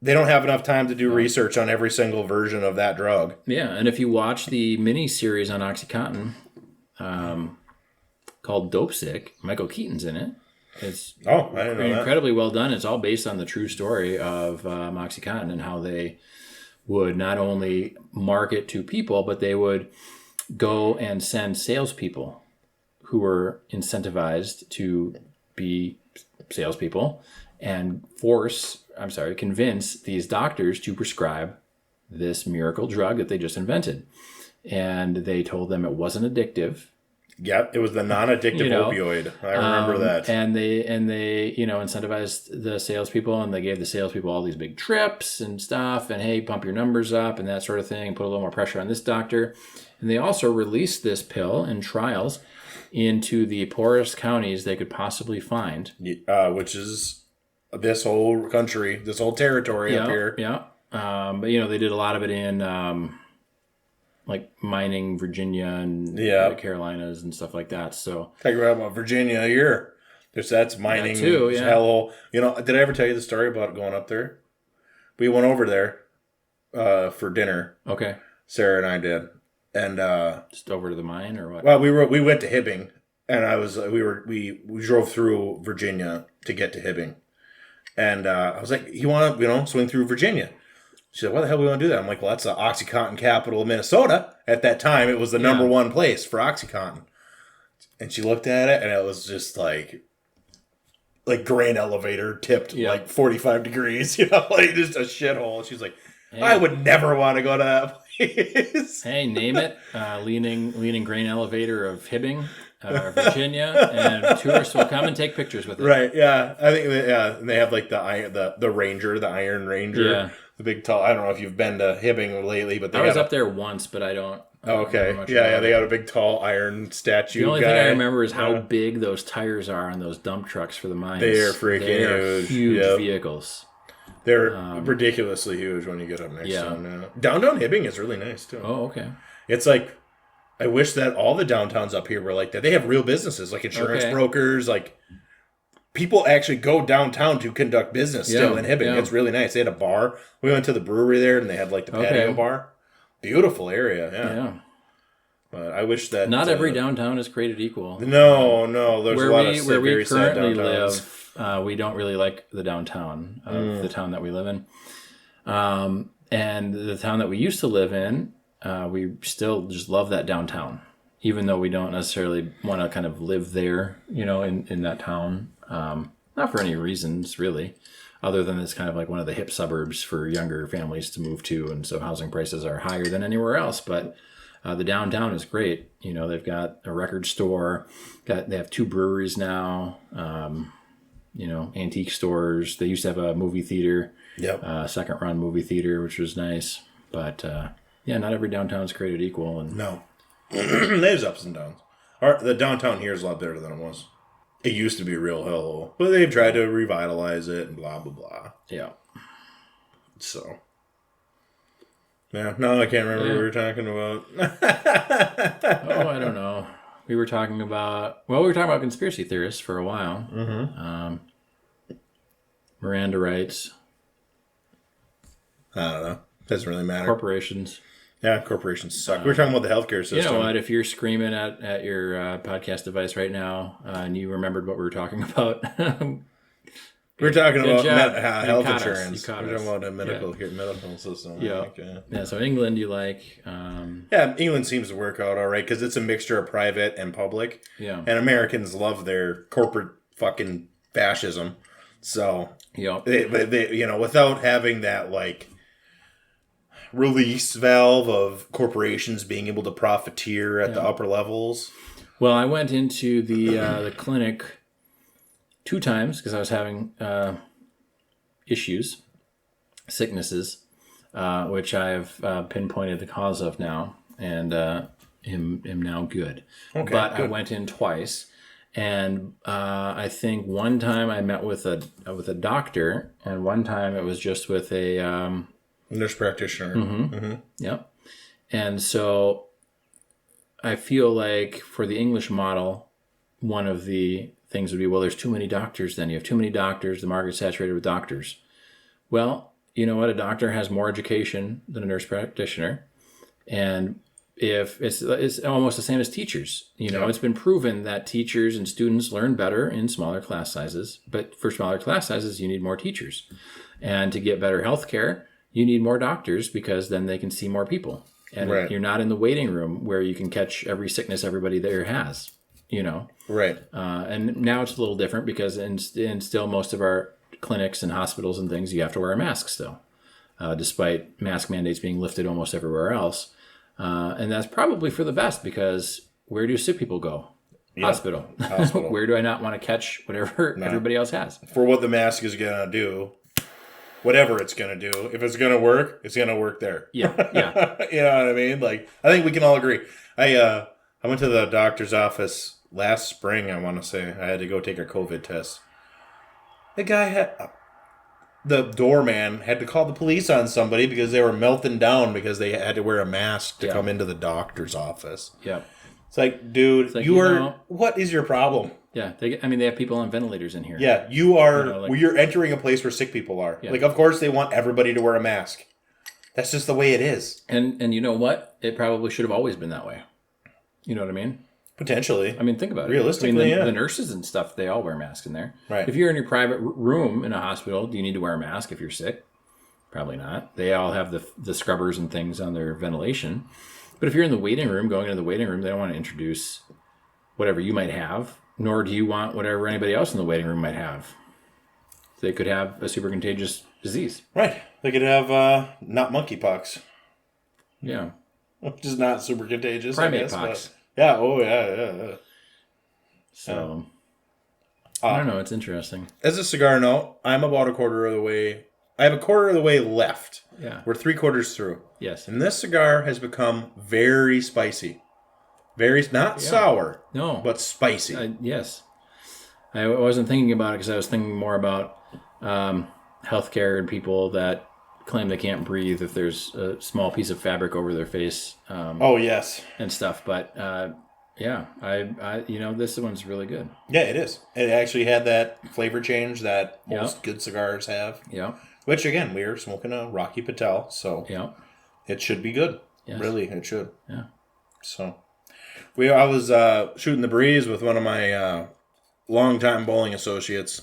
they don't have enough time to do research on every single version of that drug. Yeah, and if you watch the mini series on OxyContin called Dope Sick, Michael Keaton's in it. It's I didn't know incredibly well done. It's all based on the true story of OxyContin and how they would not only market to people, but they would go and send salespeople who were incentivized to be salespeople and convince these doctors to prescribe this miracle drug that they just invented. And they told them it wasn't addictive. Yep, it was the non-addictive opioid. I remember that. And they incentivized the salespeople, and they gave the salespeople all these big trips and stuff, and hey, pump your numbers up and that sort of thing, and put a little more pressure on this doctor. And they also released this pill in trials into the poorest counties they could possibly find. Which is this whole country, this whole territory up here. Yeah. But, they did a lot of it in, like, mining Virginia and the Carolinas and stuff like that. So talking about Virginia here. That's mining. That too, Hello. Did I ever tell you the story about going up there? We went over there for dinner. Okay. Sarah and I did. And just over to the mine or what? Well, we went to Hibbing, and we drove through Virginia to get to Hibbing, and I was like, "You want to swing through Virginia?" She said, "Why the hell do we want to do that?" I'm like, "Well, that's the OxyContin capital of Minnesota." At that time, it was the number one place for OxyContin, and she looked at it, and it was just like grain elevator tipped like 45 degrees, like just a shithole. She's like, hey, I would never want to go to that place. Hey, name it. Leaning grain elevator of Hibbing, Virginia, and tourists will come and take pictures with it. Right, yeah. I think and they have like the Ranger, the Iron Ranger, the big tall. I don't know if you've been to Hibbing lately, but I was up there once, but I don't. Okay, yeah, they got a big tall iron statue. The only thing I remember is how big those tires are on those dump trucks for the mines. They are freaking huge vehicles. They're ridiculously huge when you get up next to them now. Downtown Hibbing is really nice, too. Oh, okay. It's like, I wish that all the downtowns up here were like that. They have real businesses, like insurance brokers, like, people actually go downtown to conduct business still in Hibbing. It's really nice. They had a bar. We went to the brewery there, and they had, like, the patio bar. Beautiful area, yeah. But I wish that... Not every downtown is created equal. No. There's a lot of where we very sad currently downtowns. live, we don't really like the downtown of the town that we live in. And the town that we used to live in, we still just love that downtown, even though we don't necessarily want to kind of live there, in that town. Not for any reasons, really. other than it's kind of like one of the hip suburbs for younger families to move to, and so housing prices are higher than anywhere else. But the downtown is great. You know, they've got a record store, they have 2 breweries now. You know, antique stores. They used to have a movie theater, second run movie theater, which was nice. But yeah, not every downtown is created equal. And no, there's ups and downs. The downtown here is a lot better than it was. It used to be a real hellhole, but they've tried to revitalize it and blah blah blah. Yeah. So. Yeah, no, I can't remember what we were talking about. Oh, I don't know. We were talking about conspiracy theorists for a while. Mm-hmm. Miranda rights. I don't know. Doesn't really matter. Corporations. Yeah, corporations suck. We're talking about the healthcare system. You know what? If you're screaming at your podcast device right now and you remembered what we were talking about, we're talking about health caught insurance. We're talking about a medical system. Yeah. Yeah. So England, you like? Yeah, England seems to work out all right because it's a mixture of private and public. Yeah. And Americans love their corporate fucking fascism. So they you know, without having that like release valve of corporations being able to profiteer at the upper levels. Well, I went into the clinic 2 times because I was having sicknesses, which I've pinpointed the cause of now, and am now good. Okay, but good. I went in twice, and I think one time I met with a doctor, and one time it was just with a nurse practitioner. Mm-hmm. Mm-hmm. Yep. And so I feel like for the English model, one of the things would be, well, there's too many doctors then. You have too many doctors. The market's saturated with doctors. Well, you know what? A doctor has more education than a nurse practitioner. And if it's almost the same as teachers. You know, It's been proven that teachers and students learn better in smaller class sizes. But for smaller class sizes, you need more teachers. And to get better health care, you need more doctors because then they can see more people. And you're not in the waiting room where you can catch every sickness everybody there has, you know. Right. And now it's a little different because in still most of our clinics and hospitals and things, you have to wear a mask still, despite mask mandates being lifted almost everywhere else. And that's probably for the best because where do sick people go? Yep. Hospital. Where do I not want to catch whatever everybody else has? For what the mask is going to do. Whatever it's going to do. If it's going to work, it's going to work there. Yeah. You know what I mean? Like, I think we can all agree. I went to the doctor's office last spring, I want to say. I had to go take a COVID test. The doorman had to call the police on somebody because they were melting down because they had to wear a mask to come into the doctor's office. Yeah. It's like, dude, what is your problem? Yeah, they have people on ventilators in here. Yeah, you're entering a place where sick people are. Yeah. Like, of course they want everybody to wear a mask. That's just the way it is. And you know what? It probably should have always been that way. You know what I mean? Potentially. I mean, think about it. Realistically, the nurses and stuff, they all wear masks in there. Right. If you're in your private room in a hospital, do you need to wear a mask if you're sick? Probably not. They all have the scrubbers and things on their ventilation. But if you're in the waiting room, going into the waiting room, they don't want to introduce whatever you might have, nor do you want whatever anybody else in the waiting room might have. They could have a super contagious disease. Right. They could have not monkeypox. Yeah. Which is not super contagious. Primate pox. Yeah. Oh, yeah. So, I don't know. It's interesting. As a cigar note, I'm about a quarter of the way. I have a quarter of the way left. Yeah. We're 3/4 through. Yes. And this cigar has become very spicy. Not sour. No. But spicy. Yes. I wasn't thinking about it because I was thinking more about healthcare and people that claim they can't breathe if there's a small piece of fabric over their face. Yes. And stuff. But I this one's really good. Yeah, it is. It actually had that flavor change that most good cigars have. Yeah. Which, again, we are smoking a Rocky Patel, so it should be good. Yes. Really, it should. Yeah. So, I was shooting the breeze with one of my longtime bowling associates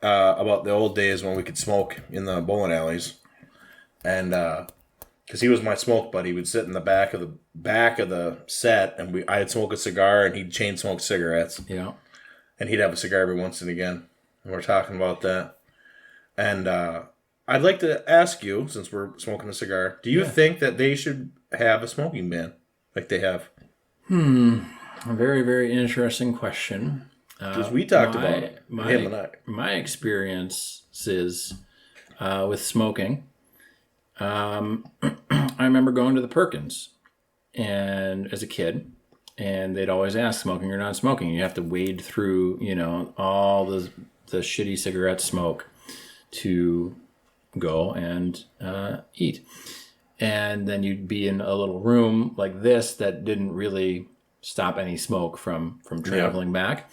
about the old days when we could smoke in the bowling alleys, and because he was my smoke buddy, we'd sit in the back of the set, and I'd smoke a cigar, and he'd chain smoke cigarettes. Yeah. And he'd have a cigar every once and again. And we're talking about that. And I'd like to ask you, since we're smoking a cigar, do you think that they should have a smoking ban like they have? A very, very interesting question. Because we talked about it, him and I. My experiences with smoking, I remember going to the Perkins and as a kid, and they'd always ask smoking or not smoking. You have to wade through, all the shitty cigarette smoke to go and eat. And then you'd be in a little room like this that didn't really stop any smoke from traveling back.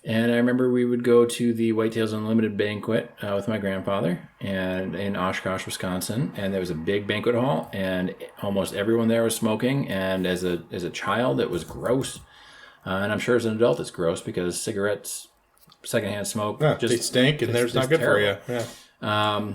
And I remember we would go to the Whitetails Unlimited banquet with my grandfather and in Oshkosh, Wisconsin. And there was a big banquet hall, and almost everyone there was smoking. And as a child, it was gross. And I'm sure as an adult, it's gross because cigarettes, secondhand smoke, they stink, and they're not good terrible for you. Yeah.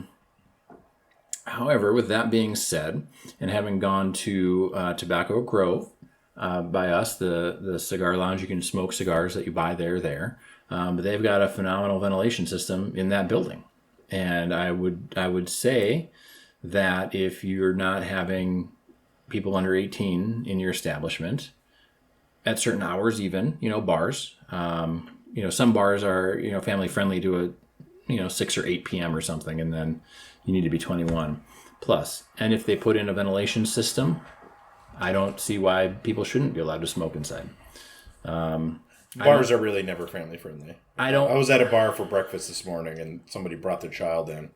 However, with that being said, and having gone to Tobacco Grove, by us, the cigar lounge, you can smoke cigars that you buy there. But they've got a phenomenal ventilation system in that building. And I would say that if you're not having people under 18 in your establishment, at certain hours even, bars, some bars are, family friendly to a, 6 or 8 p.m. or something, and then you need to be 21 plus. And if they put in a ventilation system, I don't see why people shouldn't be allowed to smoke inside. Bars are really never family friendly. I was at a bar for breakfast this morning, and somebody brought their child in,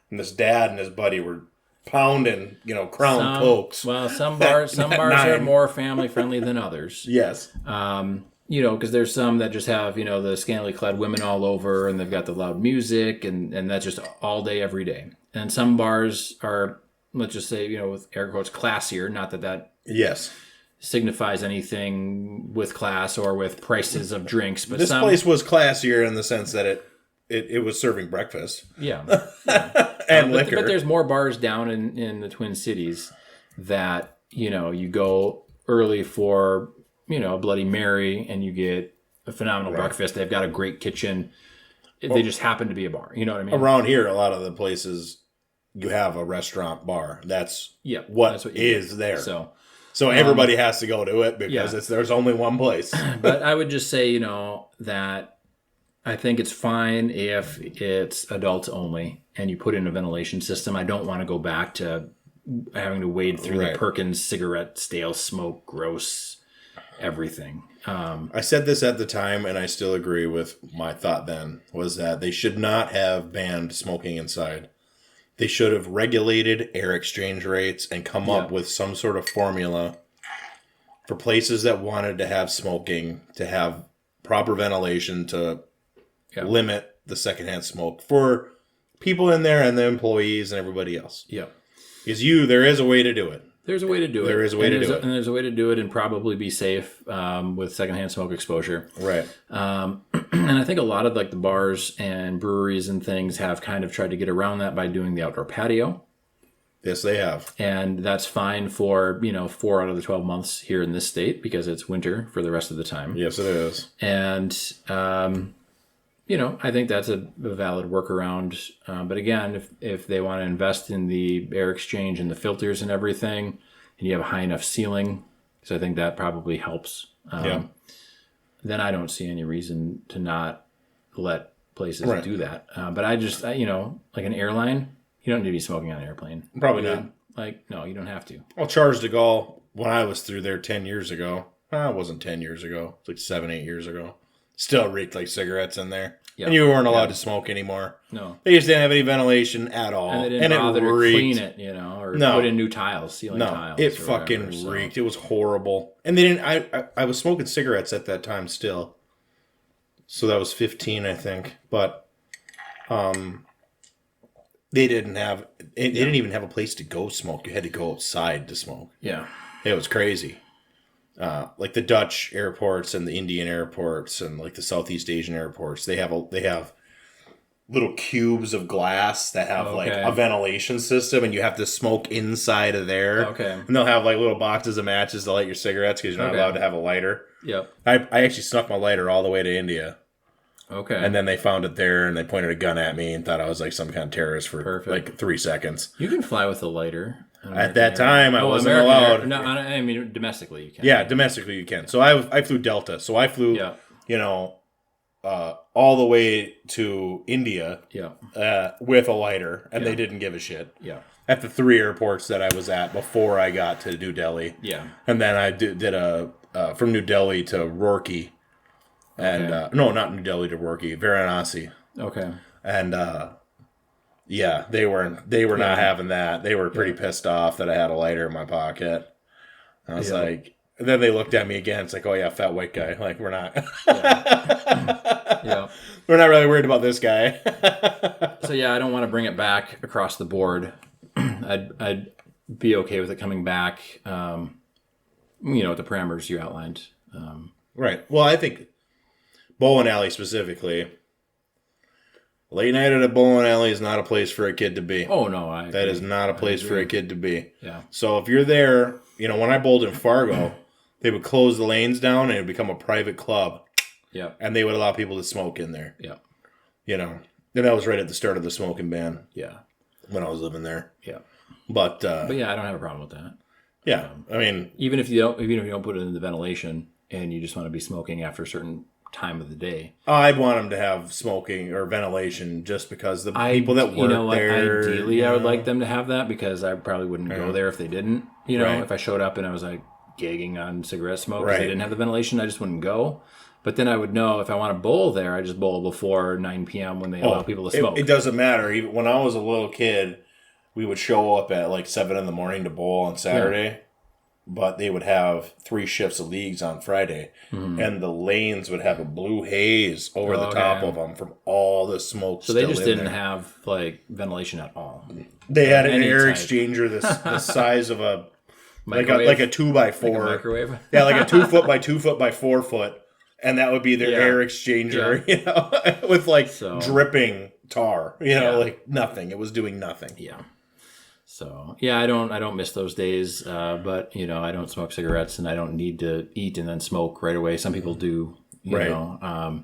and this dad and his buddy were pounding, Crown Cokes. Well, some bars are more family friendly than others. Yes. Because there's some that just have, the scantily clad women all over, and they've got the loud music, and that's just all day, every day. And some bars are, let's just say, with air quotes, classier. Not that yes signifies anything with class or with prices of drinks, but this place was classier in the sense that it was serving breakfast. Yeah. And liquor. But there's more bars down in the Twin Cities that, you go early for, a Bloody Mary and you get a phenomenal breakfast. They've got a great kitchen. They just happen to be a bar. You know what I mean? Around here, a lot of the places you have a restaurant bar. That's what is there. So everybody has to go to it because there's only one place. But I would just say, that I think it's fine if it's adults only and you put in a ventilation system. I don't want to go back to having to wade through the Perkins cigarette, stale smoke, gross, everything. I said this at the time, and I still agree with my thought then, was that they should not have banned smoking inside. They should have regulated air exchange rates and come up with some sort of formula for places that wanted to have smoking, to have proper ventilation, to limit the secondhand smoke for people in there and the employees and everybody else. Yeah. Because there is a way to do it. There's a way to do it. There is a way to do it. And there's a way to do it and probably be safe with secondhand smoke exposure. Right. And I think a lot of the bars and breweries and things have kind of tried to get around that by doing the outdoor patio. Yes, they have. And that's fine for, 4 out of the 12 months here in this state because it's winter for the rest of the time. Yes, it is. And, I think that's a valid workaround. But again, if they want to invest in the air exchange and the filters and everything, and you have a high enough ceiling, because I think that probably helps, then I don't see any reason to not let places do that. But I just, like an airline, you don't need to be smoking on an airplane. Probably not. No, you don't have to. Well, Charles de Gaulle, when I was through there 10 years ago, it wasn't 10 years ago, it's like 7, 8 years ago, still reeked like cigarets in there. Yep. And you weren't allowed to smoke anymore. No. They just didn't have any ventilation at all. And they didn't bother to clean it, or put in new tiles, ceiling tiles. It fucking reeked. It was horrible. And they didn't, I was smoking cigarettes at that time still. So that was 15, I think. But they didn't have, they didn't even have a place to go smoke. You had to go outside to smoke. Yeah. It was crazy. Like the Dutch airports and the Indian airports and like the Southeast Asian airports, they have little cubes of glass that have like a ventilation system, and you have to smoke inside of there. Okay. And they'll have like little boxes of matches to light your cigarettes because you're not allowed to have a lighter. Yep. I actually snuck my lighter all the way to India. Okay. And then they found it there, and they pointed a gun at me and thought I was like some kind of terrorist for like 3 seconds. You can fly with a lighter. At that time, I wasn't allowed. No, I mean domestically you can. Yeah, domestically you can. So I flew Delta. So I flew, all the way to India with a lighter, and they didn't give a shit. Yeah. At the 3 airports that I was at before I got to New Delhi. Yeah. And then I did a from New Delhi to Roorkee. And no, not New Delhi to Roorkee, Varanasi. Okay. And they were not having that. They were pretty pissed off that I had a lighter in my pocket. I was like, and then they looked at me again. It's like, oh yeah, fat white guy. Like we're not, we're not really worried about this guy. So I don't want to bring it back across the board. I'd be okay with it coming back. With the parameters you outlined. Right. Well, I think bowling alley specifically. Late night at a bowling alley is not a place for a kid to be. Oh, no. That is not a place for a kid to be. Yeah. So if you're there, when I bowled in Fargo, they would close the lanes down and it would become a private club. Yeah. And they would allow people to smoke in there. Yeah. And that was right at the start of the smoking ban. Yeah. When I was living there. Yeah. But I don't have a problem with that. Yeah. I mean, even if you don't put it in the ventilation and you just want to be smoking after a certain time of the day. I'd want them to have smoking or ventilation just because the people that work there. Ideally, I would like them to have that because I probably wouldn't go there if they didn't. If I showed up and I was like gagging on cigarette smoke because they didn't have the ventilation, I just wouldn't go. But then I would know if I want to bowl there, I just bowl before 9 p.m. when they allow people to smoke. It doesn't matter. Even when I was a little kid, we would show up at like 7 in the morning to bowl on Saturday. Yeah. But they would have 3 shifts of leagues on Friday. Mm-hmm. And the lanes would have a blue haze over the top of them from all the smoke. So they just didn't have like ventilation at all. They had an air exchanger the size of a like a 2x4 like a microwave. Yeah, like a 2 foot by 2 foot by 4 foot, and that would be their air exchanger. With like dripping tar. Like nothing. It was doing nothing. Yeah. So I don't miss those days, but I don't smoke cigarettes and I don't need to eat and then smoke right away. Some people do, you know. I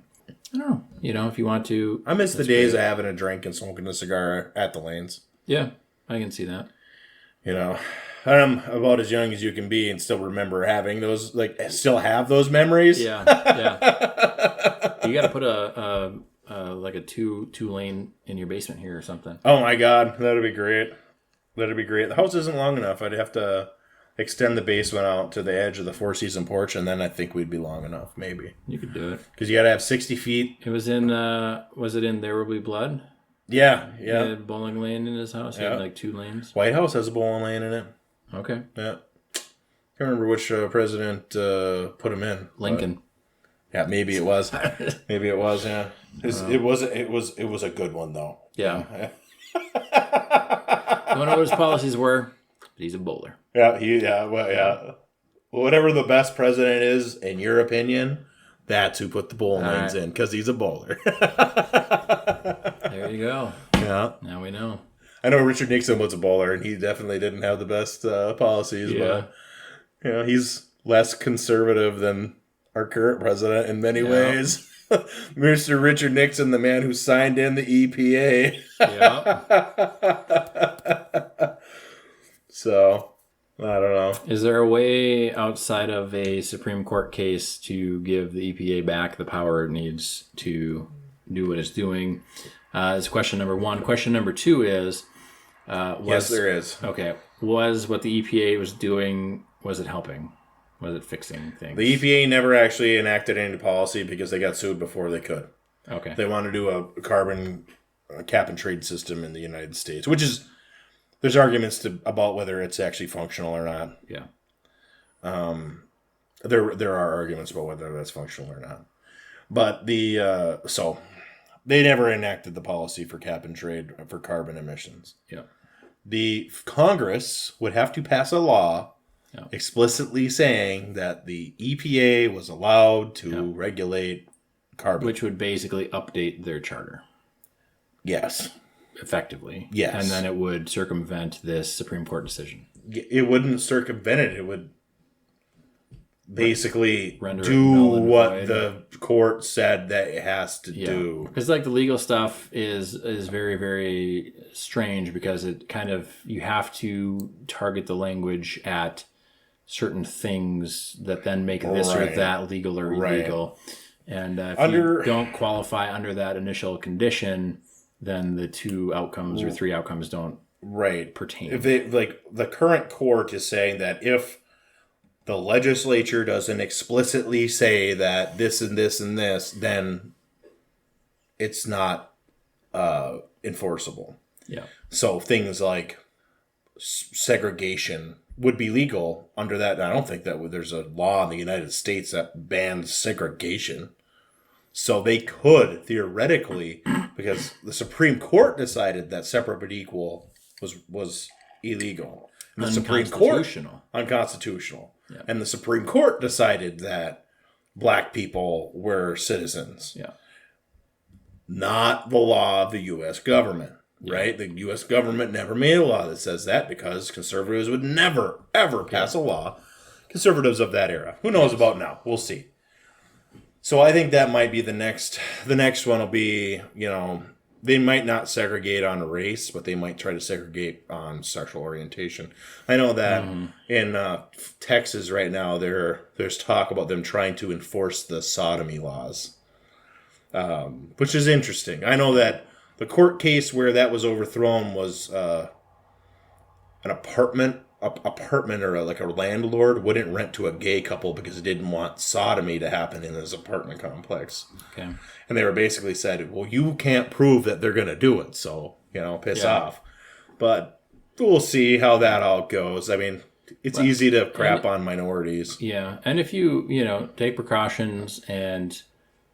don't know. If you want to, I miss the days of having a drink and smoking a cigar at the lanes. Yeah, I can see that. I'm about as young as you can be and still remember having those, still have those memories. Yeah. You got to put a two lane in your basement here or something. Oh my God, that'd be great. The house isn't long enough. I'd have to extend the basement out to the edge of the 4-season porch, and then I think we'd be long enough, maybe. You could do it. Because you got to have 60 feet. It was in, was it in There Will Be Blood? Yeah. He had a bowling lane in his house. He had like 2 lanes. White House has a bowling lane in it. Okay. Yeah. Can't remember which president put him in. Lincoln. Yeah, maybe it was. Maybe it was, yeah. It was a good one, though. Yeah. I don't know what his policies were, but he's a bowler. Yeah. Whatever the best president is, in your opinion, that's who put the bowling lanes in, because he's a bowler. There you go. Yeah. Now we know. I know Richard Nixon was a bowler, and he definitely didn't have the best policies, but he's less conservative than our current president in many ways. Mr. Richard Nixon, the man who signed in the EPA. Yeah. So, I don't know. Is there a way outside of a Supreme Court case to give the EPA back the power it needs to do what it's doing? Is question number 1. Question number 2 is... yes, there is. Okay. Was what the EPA was doing, was it helping? Was it fixing things? The EPA never actually enacted any policy because they got sued before they could. Okay. They want to do a carbon cap and trade system in the United States, which is, there's arguments about whether it's actually functional or not. Yeah. There are arguments about whether that's functional or not. But so they never enacted the policy for cap and trade for carbon emissions. Yeah. The Congress would have to pass a law explicitly saying that the EPA was allowed to regulate carbon. Which would basically update their charter. Yes. Effectively. Yes. And then it would circumvent this Supreme Court decision. It wouldn't circumvent it. basically Render it do null and what void. the court said that it has to do. Because like the legal stuff is very, very strange because it kind of, you have to target the language at certain things that then make this or Right. that legal or Right. illegal. And if you don't qualify under that initial condition, then the 2 outcomes or 3 outcomes don't pertain. If they, like, the current court is saying that if the legislature doesn't explicitly say that this and this and this, then it's not enforceable. Yeah. So things like segregation would be legal under that. I don't think that there's a law in the United States that bans segregation. So they could theoretically, because the Supreme Court decided that separate but equal was illegal. And the Supreme Court unconstitutional. Yeah. And the Supreme Court decided that black people were citizens. Yeah. Not the law of the U.S. government, right? The U.S. government never made a law that says that because conservatives would never, ever pass a law. Conservatives of that era. Who knows about now? We'll see. So I think that might be the next one will be, they might not segregate on race, but they might try to segregate on sexual orientation. I know that in Texas right now, there's talk about them trying to enforce the sodomy laws, which is interesting. I know that the court case where that was overthrown was an apartment or like a landlord wouldn't rent to a gay couple because he didn't want sodomy to happen in his apartment complex. Okay. And they were basically said, well, you can't prove that they're going to do it. So, piss off. But we'll see how that all goes. I mean, it's easy to crap on minorities. Yeah. And if you, take precautions and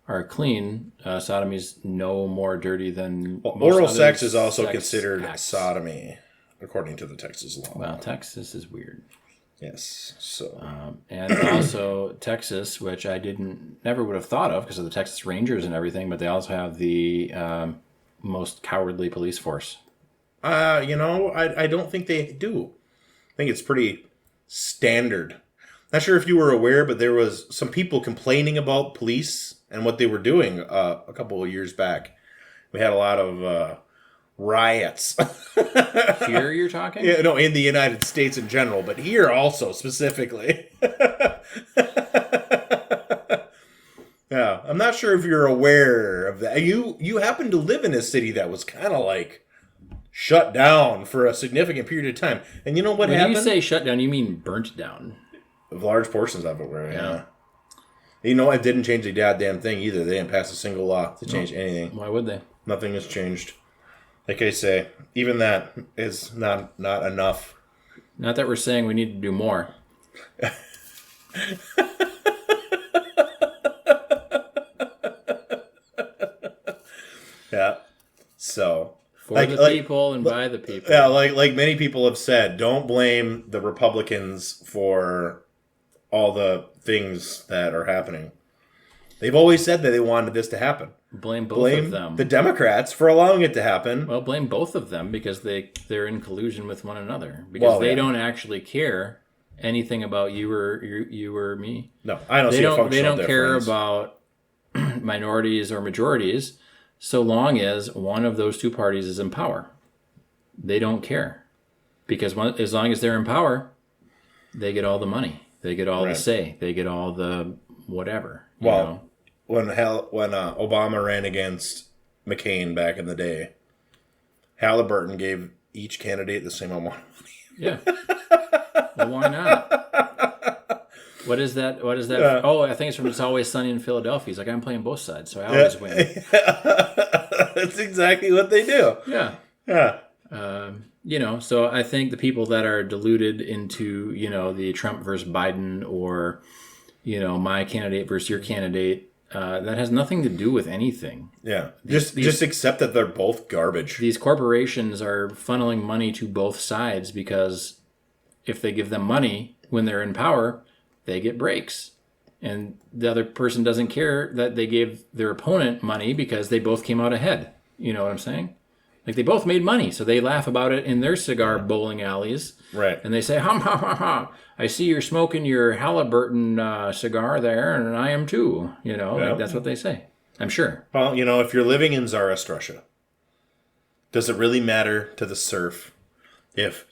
are clean, sodomy's no more dirty than oral sex is also considered sodomy, according to the Texas law. Well, Texas is weird. Yes. So, and also Texas, which I never would have thought of because of the Texas Rangers and everything, but they also have the most cowardly police force. I don't think they do. I think it's pretty standard. Not sure if you were aware, but there was some people complaining about police and what they were doing a couple of years back. We had a lot of riots. Here you're talking? Yeah, no, in the United States in general, but here also specifically. Yeah, I'm not sure if you're aware of that. You happen to live in a city that was kind of like shut down for a significant period of time. And you know what happened? When you say shut down, you mean burnt down. Large portions of it were, yeah. It didn't change a goddamn thing either. They didn't pass a single law to change anything. Why would they? Nothing has changed. Like I say, even that is not enough. Not that we're saying we need to do more. Yeah. So for the people and by the people. Yeah, like many people have said, don't blame the Republicans for all the things that are happening. They've always said that they wanted this to happen. Blame of them. The Democrats for allowing it to happen. Well, blame both of them because they're in collusion with one another. Because they don't actually care anything about you or me. No, I don't see a functional difference. They don't care about minorities or majorities so long as one of those two parties is in power. They don't care. Because as long as they're in power, they get all the money. They get all the say. They get all the whatever. When Obama ran against McCain back in the day, Halliburton gave each candidate the same amount of money. Yeah. Well, why not? What is that? Yeah. Oh, I think it's from It's Always Sunny in Philadelphia. He's like, I'm playing both sides, so I always win. That's exactly what they do. Yeah. Yeah. So I think the people that are deluded into, the Trump versus Biden or, my candidate versus your candidate, that has nothing to do with anything. Yeah. Just accept that they're both garbage. These corporations are funneling money to both sides because if they give them money when they're in power, they get breaks. And the other person doesn't care that they gave their opponent money because they both came out ahead. You know what I'm saying? Like, they both made money, so they laugh about it in their cigar bowling alleys. Right. And they say, ha, ha, ha, ha. I see you're smoking your Halliburton cigar there, and I am too. You know, like, that's what they say. I'm sure. Well, you know, if you're living in Tsarist Russia, does it really matter to the serf if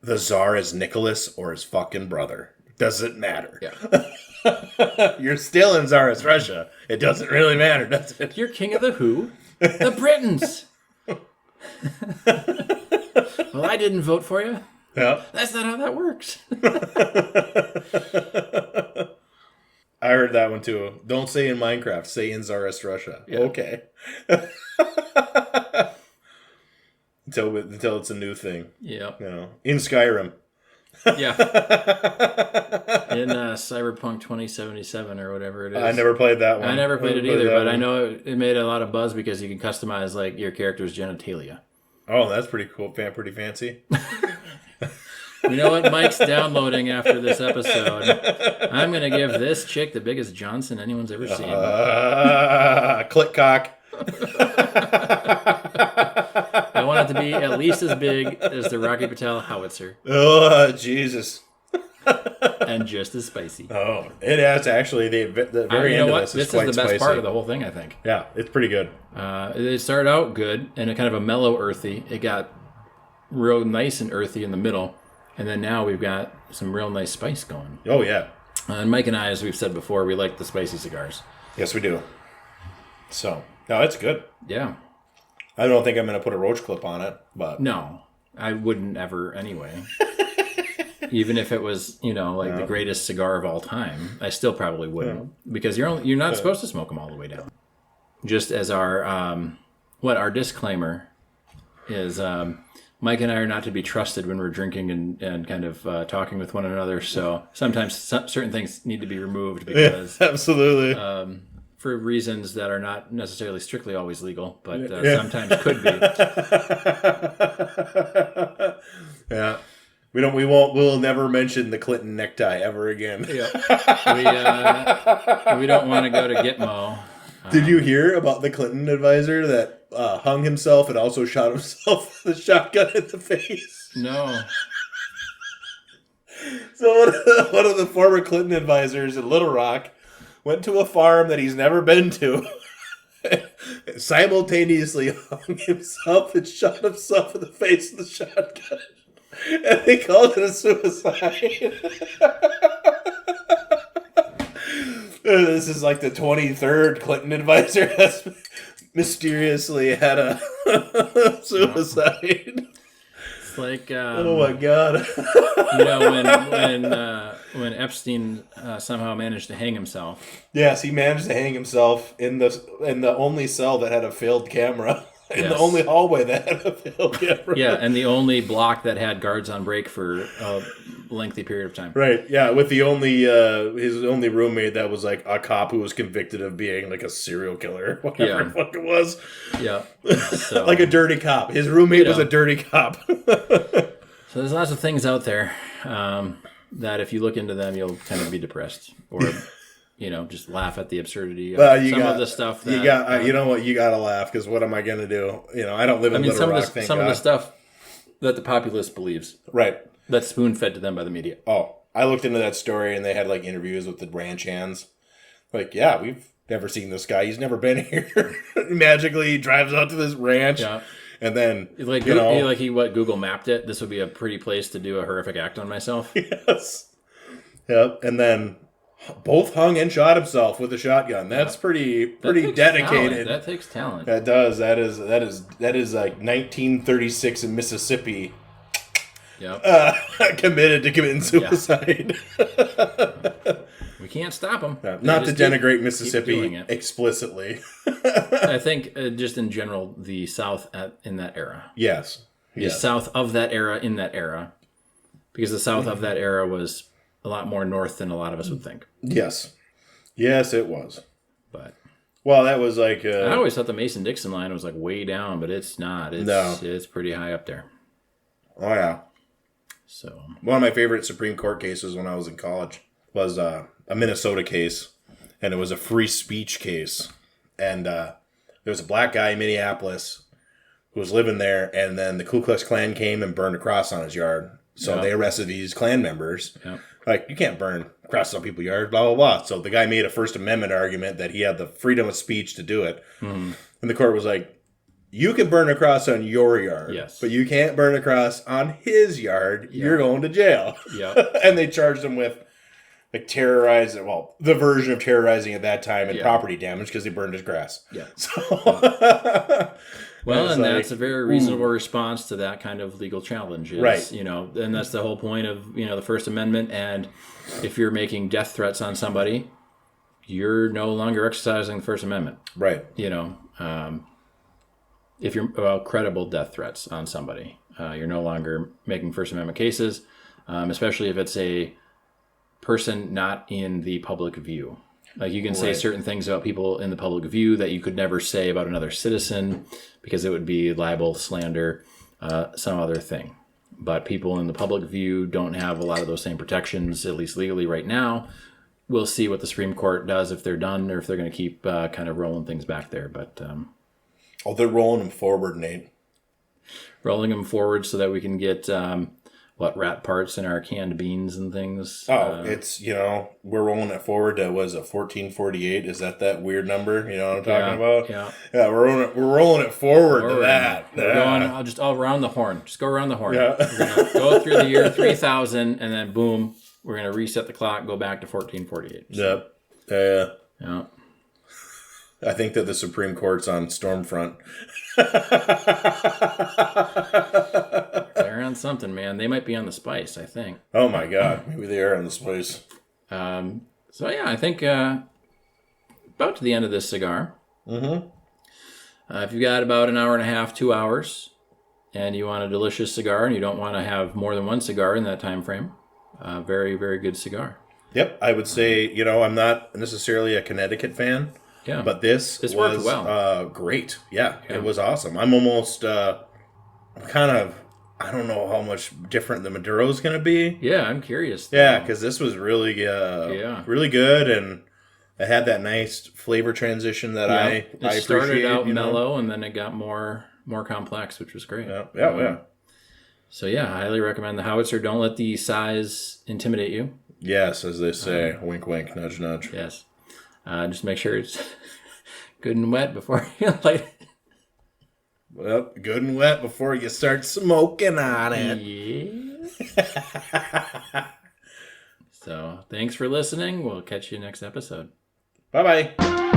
the Tsar is Nicholas or his fucking brother? Does it matter? Yeah. You're still in Tsarist Russia. It doesn't really matter, does it? You're king of the who? The Britons. Well, I didn't vote for you. Yeah. That's not how that works. I heard that one too. Don't say in Minecraft. Say in Tsarist Russia. Yeah. Okay. until it's a new thing. Yeah. You know, in Skyrim. Yeah. In Cyberpunk 2077 or whatever it is. I never played that one. I never played it either, but I know it made a lot of buzz because you can customize like your character's genitalia. Oh, that's pretty cool. Pretty fancy. You know what? Mike's downloading after this episode. I'm going to give this chick the biggest Johnson anyone's ever seen. Click cock. I want it to be at least as big as the Rocky Patel Howitzer. Oh, Jesus. And just as spicy. Oh, it has actually. The very end of this is quite the best spicy. part of the whole thing, I think. Yeah, it's pretty good. It started out good and a kind of a mellow earthy. It got real nice and earthy in the middle. And then now we've got some real nice spice going. Oh, yeah. And Mike and I, as we've said before, we like the spicy cigars. Yes, we do. So, no, it's good. Yeah. I don't think I'm going to put a roach clip on it, but... No, I wouldn't ever anyway. Even if it was, you know, like the greatest cigar of all time, I still probably wouldn't. Yeah. Because you're not supposed to smoke them all the way down. Just as our, our disclaimer is... Mike and I are not to be trusted when we're drinking and kind of talking with one another. So sometimes certain things need to be removed because absolutely for reasons that are not necessarily strictly always legal, but sometimes could be. Yeah, we'll never mention the Clinton necktie ever again. Yeah, we don't want to go to Gitmo. Did you hear about the Clinton advisor that hung himself and also shot himself with a shotgun in the face? No. So one of the former Clinton advisors in Little Rock went to a farm that he's never been to, simultaneously hung himself and shot himself in the face with a shotgun. And they called it a suicide. This is like the 23rd Clinton advisor has mysteriously had a suicide. It's like oh my god! You know when Epstein somehow managed to hang himself. Yes, he managed to hang himself in the only cell that had a failed camera. In the only hallway that had a failed camera. Yeah, and the only block that had guards on break for a lengthy period of time. Right, yeah, with the only his only roommate that was like a cop who was convicted of being like a serial killer, whatever the fuck it was. Yeah. So, like a dirty cop. His roommate was a dirty cop. So there's lots of things out there that if you look into them, you'll kind of be depressed. Or... You know, just laugh at the absurdity of of the stuff. That, you got, you know what? You got to laugh because what am I going to do? You know, I don't live in Little Rock. Some of the stuff that the populace believes, right? That's spoon fed to them by the media. Oh, I looked into that story and they had like interviews with the ranch hands. Like, yeah, we've never seen this guy. He's never been here. Magically, he drives out to this ranch. Yeah. And then, like, he Google mapped it. This would be a pretty place to do a horrific act on myself. Yes. Yep. And then. Both hung and shot himself with a shotgun. That's pretty dedicated. Talent. That takes talent. That does. That is like 1936 in Mississippi. Yep. Committed to committing suicide. Yeah. We can't stop them. Not to denigrate Mississippi explicitly. I think just in general, the South in that era. Yes. The South of that era in that era, because the South of that era was a lot more north than a lot of us would think. Yes. Yes, it was. But well, that was like... I always thought the Mason-Dixon line was like way down, but it's not. It's pretty high up there. Oh, yeah. So one of my favorite Supreme Court cases when I was in college was a Minnesota case, and it was a free speech case. And there was a black guy in Minneapolis who was living there, and then the Ku Klux Klan came and burned a cross on his yard. So they arrested these Klan members. Yep. Like, you can't burn crosses on people's yards, blah, blah, blah. So the guy made a First Amendment argument that he had the freedom of speech to do it. Mm-hmm. And the court was like, you can burn a cross on your yard, but you can't burn a cross on his yard. Yep. You're going to jail. Yep. And they charged him with like terrorizing, well, the version of terrorizing at that time and property damage because he burned his grass. Yeah. So... Well, and that's a very reasonable response to that kind of legal challenge. Right. You know, and that's the whole point of, you know, the First Amendment. And if you're making death threats on somebody, you're no longer exercising the First Amendment. Right. You know, if you're, credible death threats on somebody, you're no longer making First Amendment cases, especially if it's a person not in the public view. Like you can say certain things about people in the public view that you could never say about another citizen because it would be libel, slander, some other thing. But people in the public view don't have a lot of those same protections, at least legally right now. We'll see what the Supreme Court does if they're done or if they're going to keep kind of rolling things back there. But they're rolling them forward, Nate. Rolling them forward so that we can get... rat parts in our canned beans and things. It's, you know, we're rolling it forward to, was it 1448? Is that weird number? You know what I'm talking about? Yeah. Yeah, we're rolling it forward to that. We're going, I'll around the horn. Just go around the horn. Yeah. We're going to go through the year 3000 and then boom, we're going to reset the clock, go back to 1448. So, yep. Yeah. I think that the Supreme Court's on Stormfront. They're on something, man. They might be on the spice, I think. Oh my God. Maybe they are on the spice. So yeah, I think about to the end of this cigar. Mm-hmm. If you've got about an hour and a half, 2 hours, and you want a delicious cigar and you don't want to have more than one cigar in that time frame, very, very good cigar. Yep. I would say, you know, I'm not necessarily a Connecticut fan. Yeah. But this was worked well. Great. Yeah, it was awesome. I'm almost I don't know how much different the Maduro is going to be. Yeah, I'm curious. Yeah, because this was really really good, and it had that nice flavor transition that I appreciate. It started out mellow, and then it got more complex, which was great. Yeah. So yeah, I highly recommend the Howitzer. Don't let the size intimidate you. Yes, as they say, wink, wink, nudge, nudge. Yes. Just make sure it's good and wet before you light it. Well, good and wet before you start smoking on it. Yeah. So, thanks for listening. We'll catch you next episode. Bye-bye.